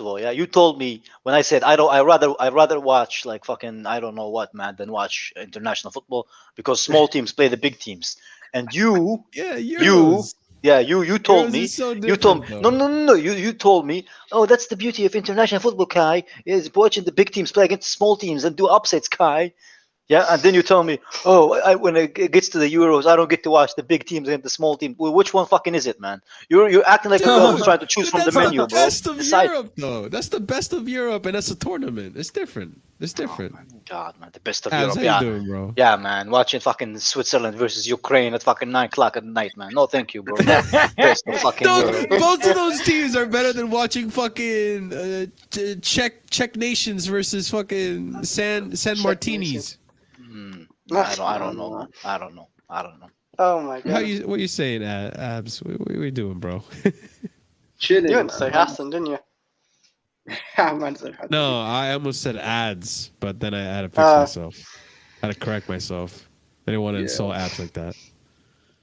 of all, yeah. You told me when I said I rather watch like fucking I don't know what, man, than watch international football because small teams play the big teams. And you Euros. you told Euros me is so you told different, me though. no you told me, oh, that's the beauty of international football, Kai, is watching the big teams play against small teams and do upsets, Kai. Yeah, and then you tell me, oh, when it gets to the Euros, I don't get to watch the big teams and the small team. Well, which one fucking is it, man? You're acting like a girl who's trying to choose from the menu, That's the bro. best of Decide. Europe, though. That's the best of Europe, and that's a tournament. It's different. It's different. God, man, the best of Abs, Europe. how Yeah, you doing, bro? yeah, man. Watching fucking Switzerland versus Ukraine at fucking 9 o'clock at night, man. No, thank you, bro. Best of fucking Europe. Both of those teams are better than watching fucking Czech nations versus fucking San Martinis. I don't know, man. I don't know. Oh my god. What you saying, Abs? What you doing, bro? Chilling. You went to say Hassan, didn't you? Man said Hassan. No, I almost said ads, but then I had to fix myself. I had to correct myself. I didn't want to insult Abs like that.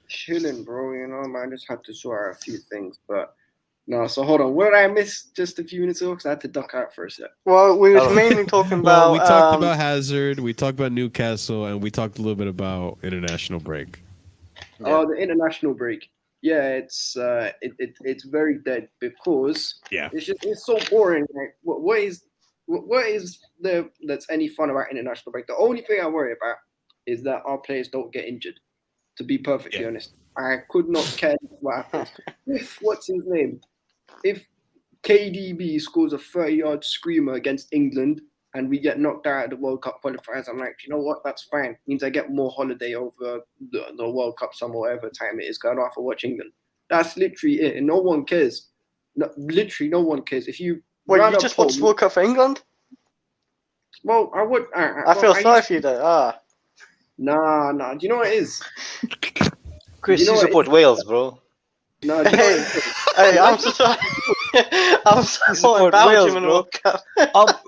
Chilling, bro. You know, man. I just had to sort out a few things, but no. So hold on. What did I miss just a few minutes ago? Because I had to duck out for a sec. Well, we were mainly talking Well, about. we talked about Hazard, we talked about Newcastle, and we talked a little bit about international break. Oh, the international break. Yeah, it's very dead because it's so boring. Like, what is there that's any fun about international break? The only thing I worry about is that our players don't get injured. To be perfectly honest, I could not care what happens. If what's his name? If KDB scores a 30-yard screamer against England and we get knocked out of the World Cup qualifiers, I'm like, you know what? That's fine. It means I get more holiday over the World Cup summer, whatever time it is. Because I don't have to watch England. That's literally it. And no one cares. No, literally, no one cares. If you Wait, you just watched the World Cup for England? Well, I would. I feel sorry for you though. Nah. Do you know what it is? Chris, you what support Wales, bro. No, Hey, I'm sorry. I'm supporting support Belgium Wales, in the bro. World Cup.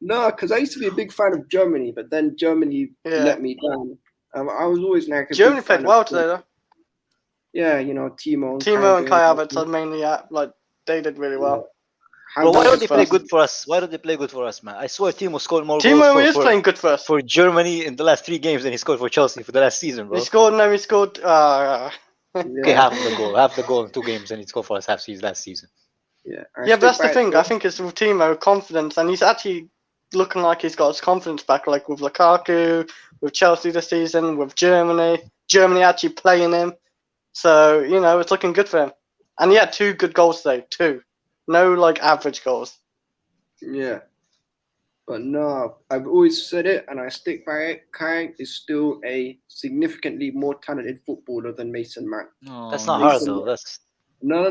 no, because I used to be a big fan of Germany, but then Germany let me down. I was always like a Germany big fan played well of, today though. Yeah, you know, Timo and Kai Havertz are mainly like they did really well. Bro, why don't they play first. good for us? Why don't they play good for us, man? I swear Timo scored more Timo goals is playing good for us. for Germany in the last 3 games than he scored for Chelsea for the last season, bro. He scored. Okay, half the goal in 2 games, and he scored for us last season. Yeah, But that's the thing. I think it's with Timo confidence, and he's actually looking like he's got his confidence back. Like with Lukaku, with Chelsea this season, with Germany actually playing him. So it's looking good for him. And he had 2 good goals today. 2, no like average goals. Yeah. But no, I've always said it and I stick by it. Kai is still a significantly more talented footballer than Mason Mount. That's not hard though. That's No.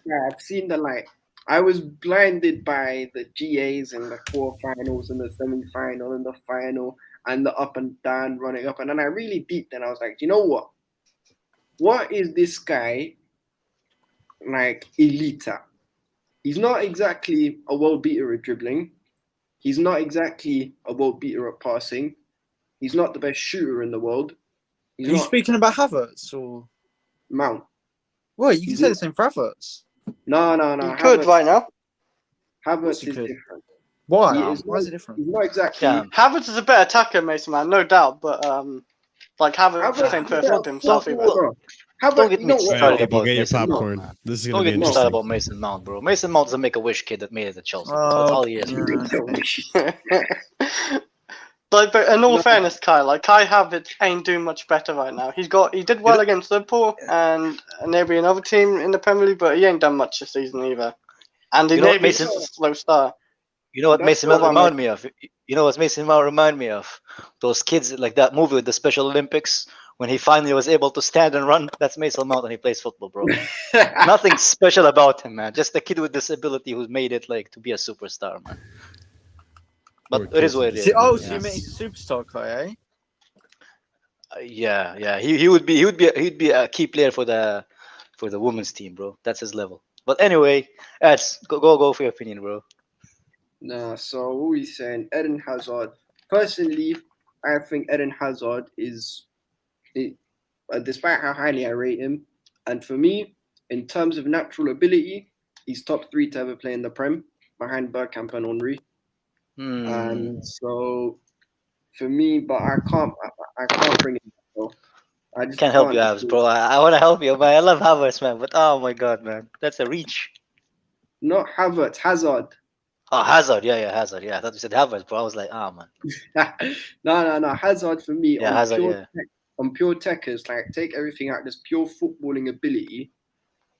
Yeah, I've seen the light. I was blinded by the GAs in the quarterfinals and the semi-final and the final and the up and down running up. And then I really deep and I was like, you know what? What is this guy like Elita? He's not exactly a world beater at dribbling. He's not exactly a world beater at passing. He's not the best shooter in the world. Are you speaking about Havertz or Mount. well? You can say the same for Havertz. No. He could right now. Havertz He is could. different. Why? He is Why is it different? He's not exactly. Yeah. Havertz is a better attacker, Mason, man, no doubt. But like Havertz Havertz ain't is put a foot better himself either. footballer. Don't Havertz, get you me know what? All started right, people, about get your Mason Mount, popcorn. man. This is Don't gonna be get me interesting. started about Mason Mount, bro. Mason Mount is a Make-A-Wish kid that made it to Chelsea. That's all he is. But in all No. fairness, Kai Havertz ain't doing much better right now. He did well against Liverpool and maybe another team in the Premier League, but he ain't done much this season either. And You know what, maybe it's Mason? just a slow start. You know what That's Mason what Mount I'm remind me of? You know what Mason Mount remind me of? Those kids, like that movie with the Special Olympics, when he finally was able to stand and run. That's Mason Mount and he plays football, bro. Nothing special about him, man. Just a kid with disability who made it like to be a superstar, man. But Poor it is kids what with it is. So, man. so you mean he's a superstar, Kai, eh? Yeah. He would be a key player for the women's team, bro. That's his level. But anyway, Eds, go for your opinion, bro. No, so what we saying? Eden Hazard. Personally, I think Eden Hazard is, despite how highly I rate him, and for me, in terms of natural ability, he's top 3 to ever play in the Prem, behind Bergkamp and Henry. And so, for me, but I can't bring it. Though. I just Can't help you, Abs, bro. I want to help you, man. I love Havertz, man. But oh my god, man, that's a reach. Not Havertz, Hazard. Oh, Hazard, yeah, Hazard, yeah. I thought you said Havertz, bro. I was like, man. No. Hazard for me Yeah, on Hazard, pure yeah. on pure techers, like take everything out, just pure footballing ability.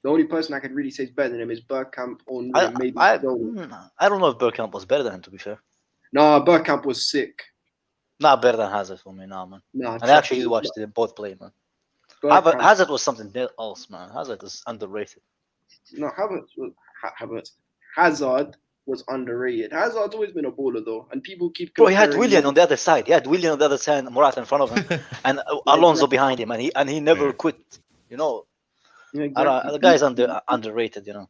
The only person I could really say is better than him is Bergkamp or maybe I Joel. don't know if Bergkamp was better than him, to be fair. No, Bergkamp was sick. Not better than Hazard for me, nah, man. No, And I actually watched them both play, man. Bergkamp, Hazard was something else, man. Hazard is underrated. no, Hazard was underrated. Hazard's always been a baller though, and people keep. Bro, he had comparing Willian him- on the other side. He had Willian on the other side, Morata in front of him, and Alonso behind him, and he never Yeah. quit. You know, Yeah, I exactly. don't, the guy's underrated. You know.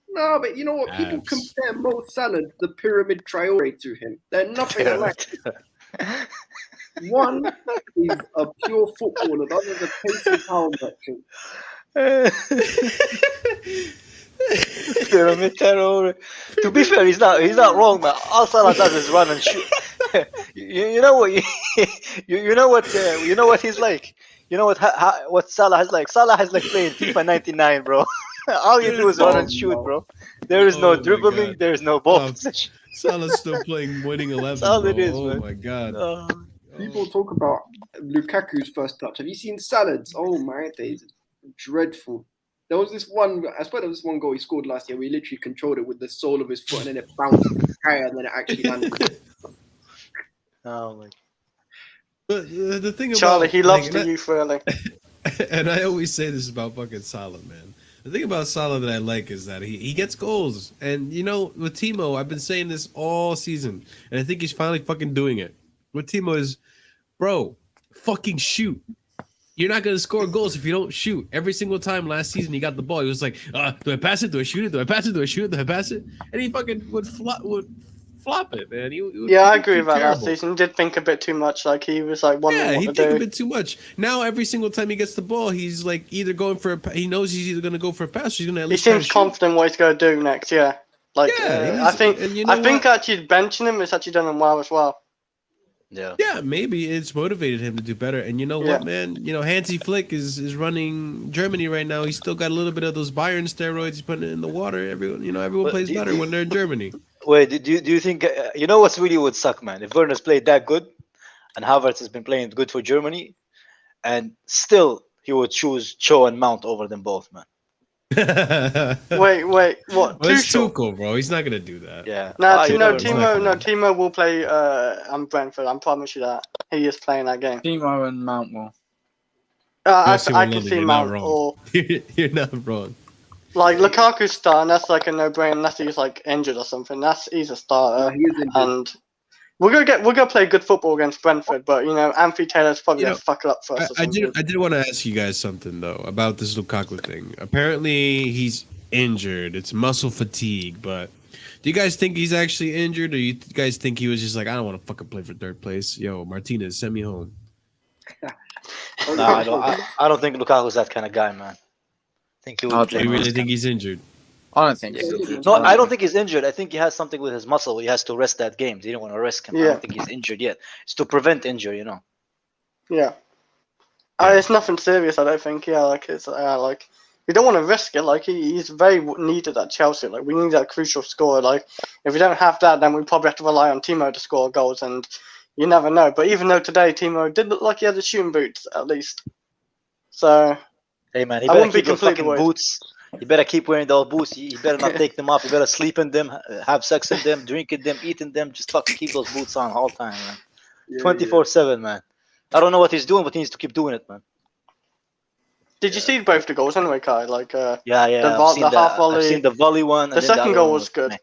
No, but you know what? People Abs. compare Mo Salah, the pyramid Traore, to him. They're nothing alike. One is a pure footballer, the other is a pace power merchant. Pyramid Traore. To be fair, he's not wrong, man. All Salah does is run and shoot. you know what you know what he's like. You know what Salah has like. Salah has like playing FIFA 99, bro. All you do is run and shoot, bro. There is no Oh my dribbling. God. There is no ball Oh, possession. Salah's still playing winning 11. That's all bro. it is, oh man. my god. People talk about Lukaku's first touch. Have you seen Salad's? Oh my days, dreadful. There was this one. I swear there was this one goal he scored last year where he literally controlled it with the sole of his foot and then it bounced higher than it actually landed. Oh my. But the thing about Charlie, he loves like, the youth early. and I always say this about fucking Salah, man. The thing about Salah that I like is that he gets goals. And, you know, with Timo, I've been saying this all season. And I think he's finally fucking doing it. With Timo is, bro, fucking shoot. You're not going to score goals if you don't shoot. Every single time last season he got the ball, he was like, do I pass it? Do I shoot it? Do I pass it? Do I shoot it? Do I pass it? And he fucking would flop it, man. Yeah, I agree with that terrible. last season. He did think a bit too much. Like he was like wondering Yeah, what he to think do. a bit too much. Now every single time he gets the ball, he's like either going for he knows he's either going to go for a pass or he's going to at He least try to seems shoot. confident what he's going to do next. Yeah, like Yeah, I think and you know I think what? actually benching him is actually done him well as well. Yeah. Yeah, maybe it's motivated him to do better. And you know Yeah. what, man? You know, Hansi Flick is running Germany right now. He's still got a little bit of those Bayern steroids. He's putting it in the water. Everyone But plays do you- better when they're in Germany. Wait, do you think you know what's really would suck, man? If Werner's played that good, and Havertz has been playing good for Germany, and still he would choose Cho and Mount over them both, man. Wait, what? Well, it's Tuchel? Tuchel, bro. He's not gonna do that. Yeah. No, Ah, you never know. Timo will play Brentford. I promise you that. He is playing that game. Timo and Mount will. I Yes, you can will, see you're not Mount wrong. or You're not wrong. like Lukaku's starting. That's like a no-brainer unless he's like injured or something. He's a starter, He is injured. and we're gonna play good football against Brentford. But you know, Anthony Taylor's probably gonna fuck it up for us. or I something. did want to ask you guys something though about this Lukaku thing. Apparently he's injured. It's muscle fatigue, but do you guys think he's actually injured, or you guys think he was just like, I don't want to fucking play for third place? Yo, Martinez, send me home. No, I don't think Lukaku's that kind of guy, man. I think he would I'll play. Do you Martinez. really think he's injured? I don't think Yeah, he's injured. No, I don't think he's injured. I think he has something with his muscle. He has to rest that game. He didn't want to risk him. I Yeah. don't think he's injured yet. It's to prevent injury, you know. Yeah. Yeah. It's nothing serious, I don't think. Yeah, like it's like we don't want to risk it. Like he's very needed at Chelsea. Like we need that crucial scorer. Like if we don't have that, then we probably have to rely on Timo to score goals, and you never know. But even though today Timo did look like he had the shooting boots at least, so Hey man, he I better wouldn't be keep those completely fucking worried. boots. You better keep wearing those boots. You better not take them off. You better sleep in them, have sex in them, drink in them, eat in them. Just fucking keep those boots on all time, man. Yeah, 24/7, man. I don't know what he's doing, but he needs to keep doing it, man. did you see both the goals anyway, Kai? Like Yeah, I've seen I've seen the volley one. the and then second other goal one was good. meh.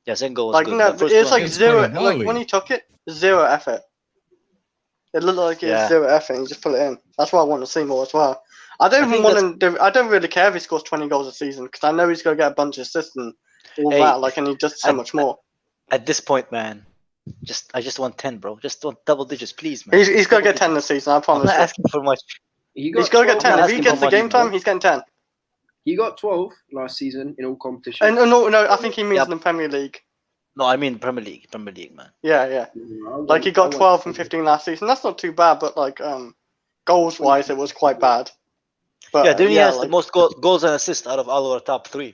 Yeah, second goal was Like good. no, The first it's one- like It's zero. quite a Like volley. when he took it, zero effort. It looked like it was Yeah. zero effort, and he just put it in. That's what I want to see more as well. I don't I even think want to. I don't really care if he scores 20 goals a season because I know he's gonna get a bunch of assists and all Hey, that. Like, and he does so I- much more. At this point, man, I just want 10, bro. Just want double digits, please, man. He's gonna Double get 10 digits. this season. I I'm promise. not you. asking for much. He got He's gonna get 12 10. I'm If not he asking gets for the much, game bro. time, he's getting 10. He got 12 last season in all competitions. And no, I think he means Yep. in the Premier League. No, I mean Premier League, man. Yeah. Like he got 12 and 15 last season. That's not too bad, but like goals wise, it was quite bad. But Yeah, then he has the like, most goals and assists out of all our top three.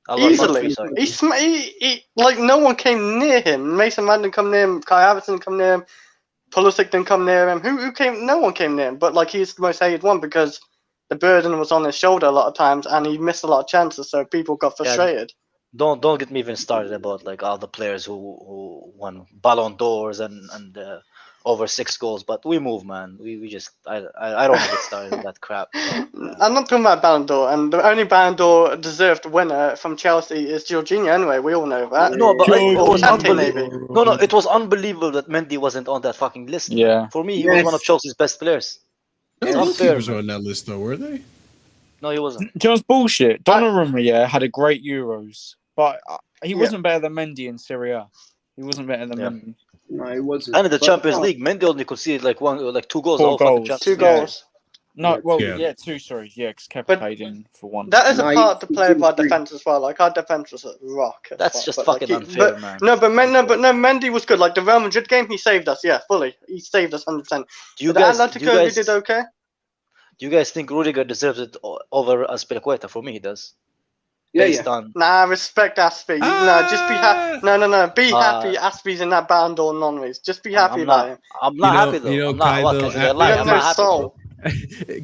All our front easily. three, sorry. He like no one came near him. Mason Mount didn't come near him. Kai Havertz didn't come near him. Pulisic didn't come near him. Who came? No one came near him. But like he's the most hated one because the burden was on his shoulder a lot of times, and he missed a lot of chances. So people got frustrated. Don't get me even started about like all the players who won Ballon d'Ors and over 6 goals. But we move, man. We just I don't want to get started with that crap. I'm not talking about Ballon d'Or, and the only Ballon d'Or deserved winner from Chelsea is Jorginho. Anyway, we all know that. No, but it was Kante, unbelievable. No, it was unbelievable that Mendy wasn't on that fucking list. man. Yeah. For me, he was one of Chelsea's best players. No, It's both unfair, keepers man. were on that list, though, were they? No, he wasn't. Just bullshit. Donnarumma, had a great Euros, but he wasn't better than Mendy in Serie A. He wasn't better than Yeah. Mendy. No, it wasn't. And in the But, Champions League, Mendy only conceded like 2 goals. 4 all fucking goals. Champions 2 League. goals. No, well, Yeah. 2. Sorry, because Kepa But- paid in for 1. That is No, a he- part to play he by did three. defense as well. Like our defense was a rock. as That's well, just but, fucking like, unfair, man. No, but Mendy was good. Like the Real Madrid game, he saved us. Yeah, fully. He saved us 100%. Do you The guys, Atletico, he did okay. do you guys think Rudiger deserves it over Azpilicueta? For me, he does. yeah, Based yeah. on Nah, respect Aspie. No, just be happy. No. Be happy. Aspie's in that Ballon d'Or non-race. Just be happy about him. I'm not happy though. you know, I'm not. Kai, What, though, should I at- lie? You I'm have not no happy, soul. bro.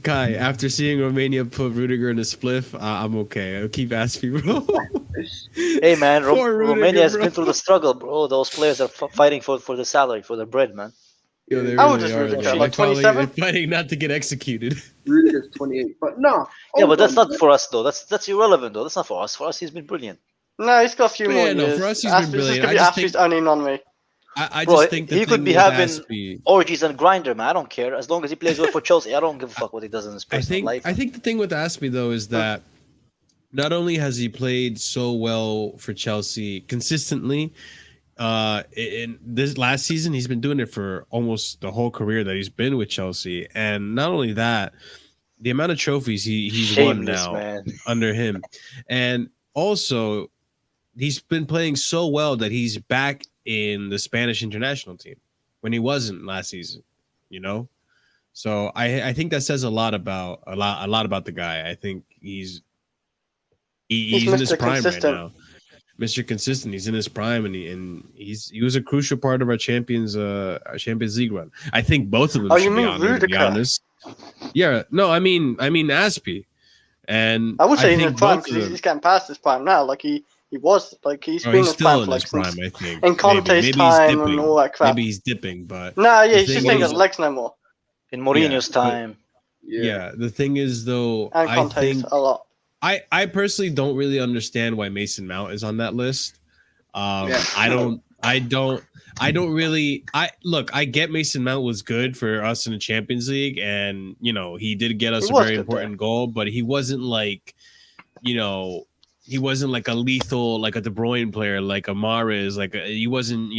Kai, after seeing Romania put Rudiger in a spliff, I'm okay. I'll keep asking, bro. Hey man, Poor Rudiger, Romania has bro. been through the struggle, bro. Those players are fighting for the salary, for the bread, man. Yo, they How old really is are, Rudiger? though. Like They're 27? fighting not to get executed. Rudiger's 28. But no. Yeah, but that's hold on, not for us though. That's irrelevant though. That's not for us. For us, he's been brilliant. No, he's got a few But more yeah, no, years. for us, he's been Aspie's brilliant. Just I gonna just be Aspie's think- only non-me. I Bro, just think the he could thing be with having Aspie- orgies and grinder, man. I don't care as long as he plays well for Chelsea. I don't give a fuck what he does in his personal life. I think the thing with Aspie though is that not only has he played so well for Chelsea consistently, in this last season he's been doing it for almost the whole career that he's been with Chelsea, and not only that, the amount of trophies he's won Shameless, now man. under him, and also he's been playing so well that he's back in the Spanish international team when he wasn't last season, you know. So I think that says a lot about the guy. I think he's in his Mr. prime Consistent. right now. Mr. Consistent. He's in his prime, and he was a crucial part of our Champions League run. I think both of them. Oh, should you be mean on there, to be Rudiger? honest. Yeah, no, I mean Aspie, and I would say he's in think his prime both of because them- he's getting past his prime now. Like he was like he's Oh, been in he's his prime still for in like his prime, since I think. in Conte's maybe time he's dipping. and all that crap. Maybe he's dipping, but No, yeah, the he's just thing ain't got is- the legs no more. In Mourinho's Yeah, but- time, yeah, the thing is though, And I Conte's think a lot. I personally don't really understand why Mason Mount is on that list. Yeah. I don't really. I get Mason Mount was good for us in the Champions League, and he did get us He a was very good important goal, but he wasn't like, he wasn't like a lethal, like a De Bruyne player, like a Mahrez, he wasn't,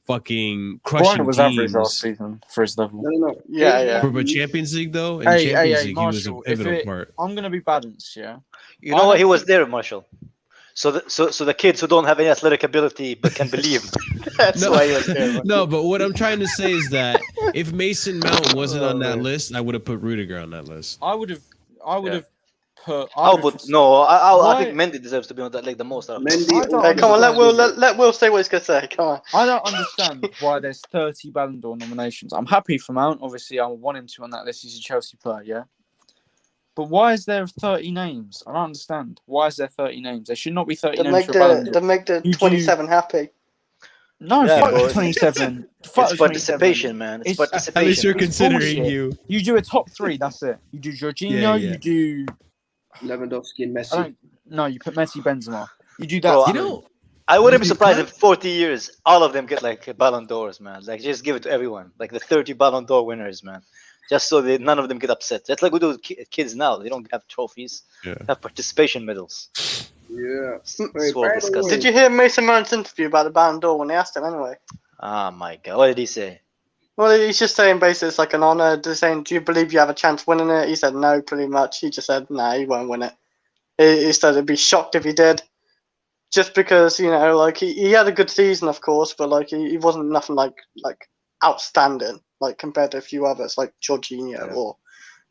fucking crushing Brighton was average teams. last season for his level. No. Yeah. For Champions League though, in Hey, Champions hey, League he was a Marshall, if pivotal it- part. I'm gonna be balanced, yeah. you know what? He was there, Marshall. So the kids who don't have any athletic ability but can believe. That's No. why he was there. No, but what I'm trying to say is that if Mason Mount wasn't on that list, I would have put Rudiger on that list. I would have put. I think Mendy deserves to be on that the most. Mendy. Hey, come on, let Will say what he's gonna say. Come on. I don't understand why there's 30 Ballon d'Or nominations. I'm happy for Mount. Obviously, I want him to on that list. He's a Chelsea player, yeah. But why is there 30 names? I don't understand. Why is there 30 names? There should not be 30 names for Ballon d'Or. To make the 27 happy. No, fuck the 27. It's participation, man. It's participation. At least you're considering bullshit. you. You do a top 3. That's it. You do Jorginho. You do Lewandowski and Messi. No, you put Messi, Benzema. You do that. Bro, You know, I wouldn't be surprised if 40 years all of them get Ballon d'Ors, man. Just give it to everyone, the 30 Ballon d'Or winners, man. Just so none of them get upset. That's like we do with kids now. They don't have trophies. Yeah. They have participation medals. Yeah. It's all disgusting. Did you hear Mason Mount's interview about the Ballon d'Or when they asked him anyway? Oh my god, what did he say? Well, he's just saying basically it's like an honour. Just saying, do you believe you have a chance winning it? He said no, pretty much. He just said, no, he won't win it. He said he'd be shocked if he did. Just because, he had a good season, of course, but he wasn't nothing like outstanding, compared to a few others, like Jorginho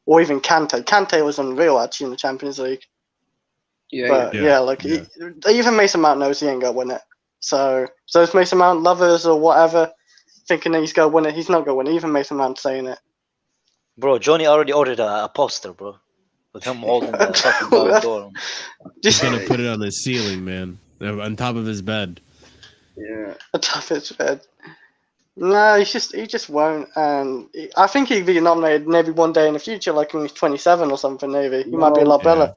or even Kante. Kante was unreal, actually, in the Champions League. Even Mason Mount knows he ain't going to win it. So if Mason Mount lovers or whatever thinking that he's going to win it, he's not going to win it. Even Mason Mount saying it. Bro, Johnny already ordered a poster, bro. With him holding the fucking Ballon d'Or. He's going to put it on the ceiling, man. On top of his bed. Yeah. On top of his bed. No, he just won't. I think he'd be nominated maybe one day in the future, like when he's 27 or something. Maybe he might be a lot better.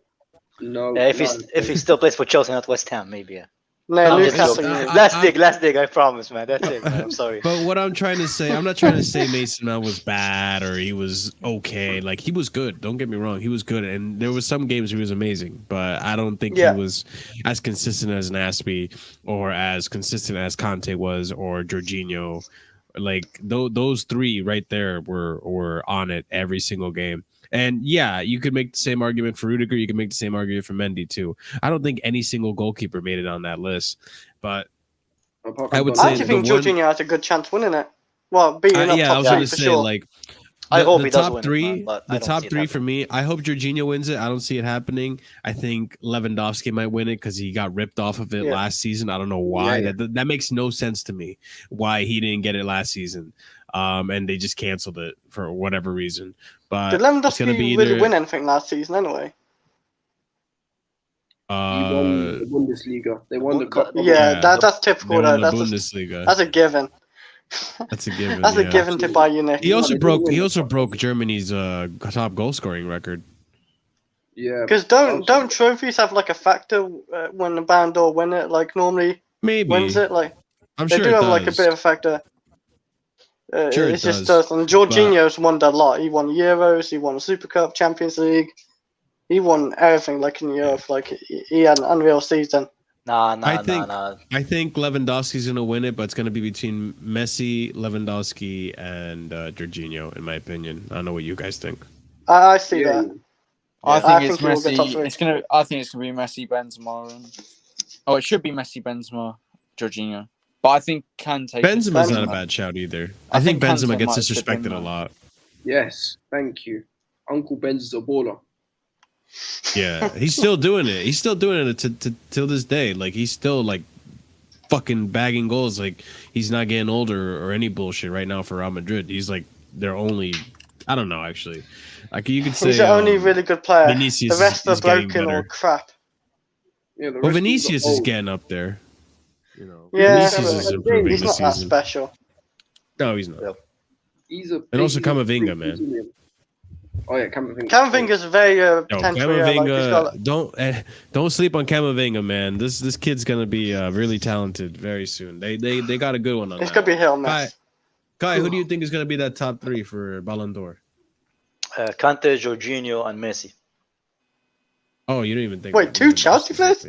No. Yeah, if he still plays for Chelsea, not West Ham, maybe. Yeah. No, Newcastle. Last dig. I promise, man. That's it, man. I'm sorry. But what I'm trying to say, I'm not trying to say Mason Mount was bad or he was okay. He was good. Don't get me wrong. He was good, and there was some games he was amazing. But I don't think he was as consistent as Nasby or as consistent as Kante was or Jorginho. Those three right there were on it every single game. And yeah, you could make the same argument for Rudiger. You could make the same argument for Mendy too. I don't think any single goalkeeper made it on that list, but I would say I actually think Jorginho has a good chance winning it. Well, being up I top was going to for say sure. I hope the he does top win three. it, man, the top three for me. I hope Jorginho wins it. I don't see it happening. I think Lewandowski might win it because he got ripped off of it last season. I don't know why. Yeah. That makes no sense to me. Why he didn't get it last season, and they just canceled it for whatever reason. But did Lewandowski really win anything last season anyway? He won the Bundesliga. They won the cup. Yeah, that's typical. Though. That's Bundesliga. That's a given. That's a given. That's a given to Bayern Munich. He also broke Germany's top goal scoring record. Yeah. Because don't trophies have a factor when the Ballon d'Or win it? Normally wins it. I'm they sure do it have does. a bit of a factor. Sure it just does. And Jorginho's won a lot. He won Euros. He won the Super Cup, Champions League. He won everything in Europe. He had an unreal season. I think Lewandowski's gonna win it, but it's gonna be between Messi, Lewandowski, and Jorginho, in my opinion. I don't know what you guys think. I see that. I think it's he will get top Messi. three. I think it's gonna be Messi, Benzema, and it should be Messi, Benzema, Jorginho. But I think Kante. Benzema's not a bad shout either. I think Benzema gets disrespected a lot. Yes, thank you. Uncle Ben's a baller. Yeah, he's still doing it. He's still doing it till this day. He's still fucking bagging goals. He's not getting older or any bullshit right now for Real Madrid. He's their only. I don't know actually. You could say he's the only really good player. Vinicius the rest are broken better. or crap. Yeah, well, Vinicius is getting up there. Yeah, Vinicius is improving he's this not that season. special. No, he's not. And also Camavinga, man. Oh yeah, Camavinga. Camavinga's very potentially. Camavinga, don't sleep on Camavinga, man. This kid's gonna be really talented very soon. They got a good one on It's that. gonna be hell miss. Guy, who do you think is gonna be that top three for Ballon d'Or? Kante, Jorginho, and Messi. Oh, you don't even think. Wait, two Chelsea players?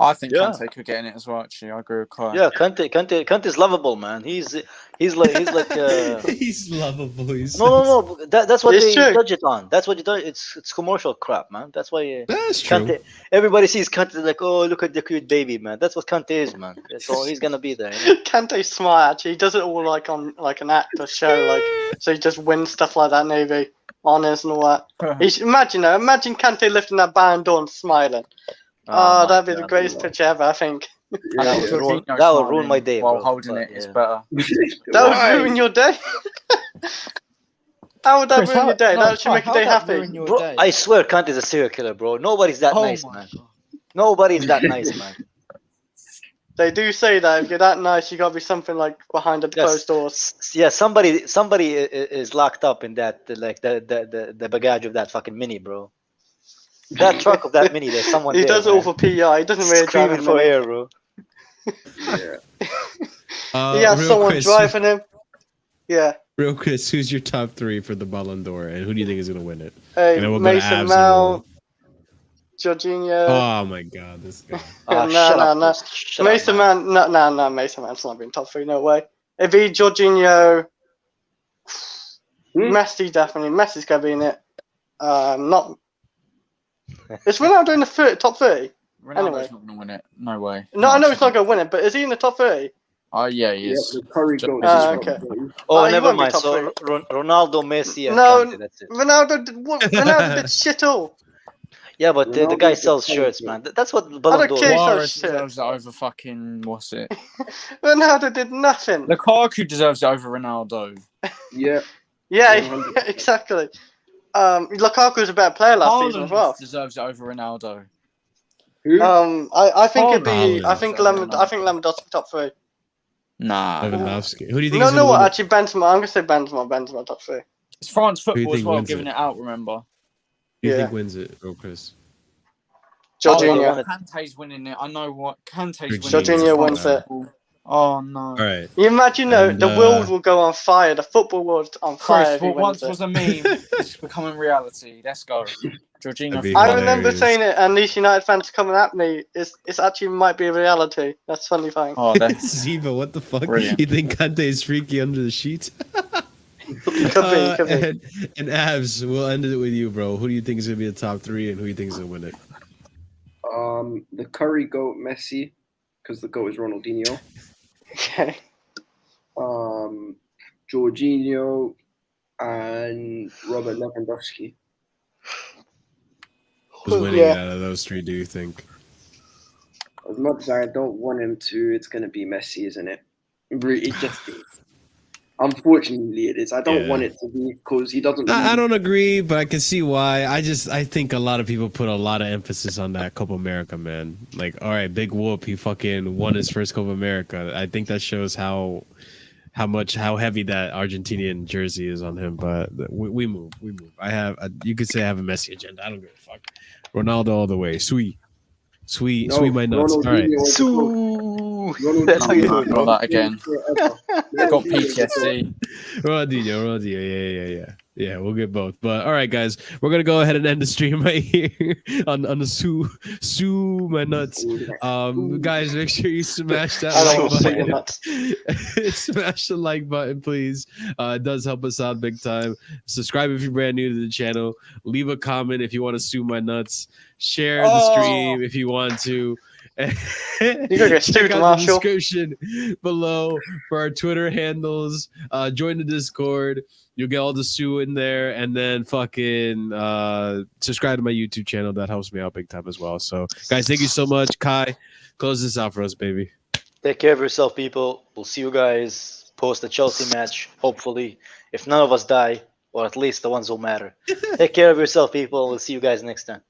I think Yeah. Kante could get in it as well. Actually, I agree with Kai. Yeah, Kante is lovable, man. He's like He's lovable. He's no. That's what It's they true. judge it on. That's what you do. It's commercial crap, man. That's why That's true. Kante. Everybody sees Kante like, oh, look at the cute baby, man. That's what Kante is, man. So he's gonna be there. You know? Kante's smart actually. He does it all like on like an actor show, like so he just wins stuff like that, maybe honors and all that. Imagine Kante lifting that Ballon d'Or and smiling. Oh, my that'd be the God. greatest picture ever, I think. That would ruin my day, while bro. holding But, it is yeah. better. That would Why? ruin your day. How would that Chris, ruin your day? no, That should make your how'd day that happy. ruin your Bro, day? I swear Kante is a serial killer, bro. Nobody's that Oh nice, my man. God. Nobody's that nice, man. They do say that if you're that nice, you gotta be something like behind the closed doors. Yeah, somebody is locked up in that, like the baggage of that fucking Mini, bro. That truck of that Mini, there's someone He there. does it all for PR. He doesn't really drive screaming it, for man. air, bro. Yeah. He has real someone Chris, driving him. Yeah. Real Chris, who's your top 3 for the Ballon d'Or, and who do you think is gonna win it? Hey, And then we'll go to Mason Abs Mount, Jorginho. Oh my God, this guy. No, Shut no, up, no. Chris. Shut up, Mason man. Mount, no, Mason Mount's not being top 3, no way. It'd be Jorginho, Messi definitely. Messi's gonna be in it. Not. Is Ronaldo in the top 30? Ronaldo's Anyway. not going to win it. No way. No, I know he's not gonna win it, but is he in the top 30? Oh yeah, he Yeah, is. the Curry goat. Okay. Oh, he never won't be mind. top So Ronaldo, Messi, and No, Kante. That's it. Ronaldo did shit all. Yeah, but the Ronaldo guy is sells the shirts, goat. man. That's what I Ballon don't d'Or care. is. Suarez shit. deserves it over fucking what's it? Ronaldo did nothing. Lukaku deserves it over Ronaldo. Yeah. Yeah, 100%. exactly. Lukaku was a better player last season as well. Haaland deserves it over Ronaldo. Who? I think it'd be. Haaland. I think Lewandowski top 3. Nah. Lewandowski. Who do you think No, is no, gonna what? win it? Actually, Benzema. I'm gonna say Benzema top 3. It's France Who do you football as think well, wins giving it? it out. Remember? Who do you Yeah. think wins it, real Chris? Jorginho. Kante's winning it. I know what Kante's winning it. Jorginho wins it. Oh no. All right. You imagine though, And, the world will go on fire. The football world on fire Chris, if he what wins once it. was a meme, it's becoming reality. Let's go. Jorginho. That'd be I remember hilarious. saying it, and these United fans coming at me. It's actually might be a reality. That's funny thing. Oh, that's Ziva, what the fuck? Brilliant. You think Kante is freaky under the sheets? Could be. And Abs, we'll end it with you, bro. Who do you think is gonna be the top 3, and who do you think is gonna win it? The Curry goat, Messi, because the goat is Ronaldinho. Okay. Jorginho and Robert Lewandowski. Who's winning it out of those 3? Do you think? As much as I don't want him to, it's gonna be Messi, isn't it? It just is. Unfortunately, it is. I don't want it to be because he doesn't. I don't agree, but I can see why. I think a lot of people put a lot of emphasis on that Copa America, man. Like, all right, big whoop, he fucking won his first Copa America. I think that shows how heavy that Argentinian jersey is on him. But we move. You could say I have a Messi agenda. I don't give a fuck. Ronaldo all the way. Sweet my nuts. All right. That's how you do no, it, not bro. that again. Got PTSD. Ronaldinho, yeah, we'll get both. But all right, guys, we're gonna go ahead and end the stream right here on the Sue my nuts. Guys, make sure you smash that I don't like say your button. nuts. Smash the like button, please. It does help us out big time. Subscribe if you're brand new to the channel. Leave a comment if you want to sue my nuts. Share the stream if you want to. You gotta get Check sued, out Marshall. the description below for our Twitter handles. Join the Discord. You'll get all the Sue in there, and then fucking subscribe to my YouTube channel. That helps me out big time as well. So, guys, thank you so much. Kai, close this out for us, baby. Take care of yourself, people. We'll see you guys post the Chelsea match, hopefully. If none of us die, or at least the ones who matter. Take care of yourself, people. We'll see you guys next time.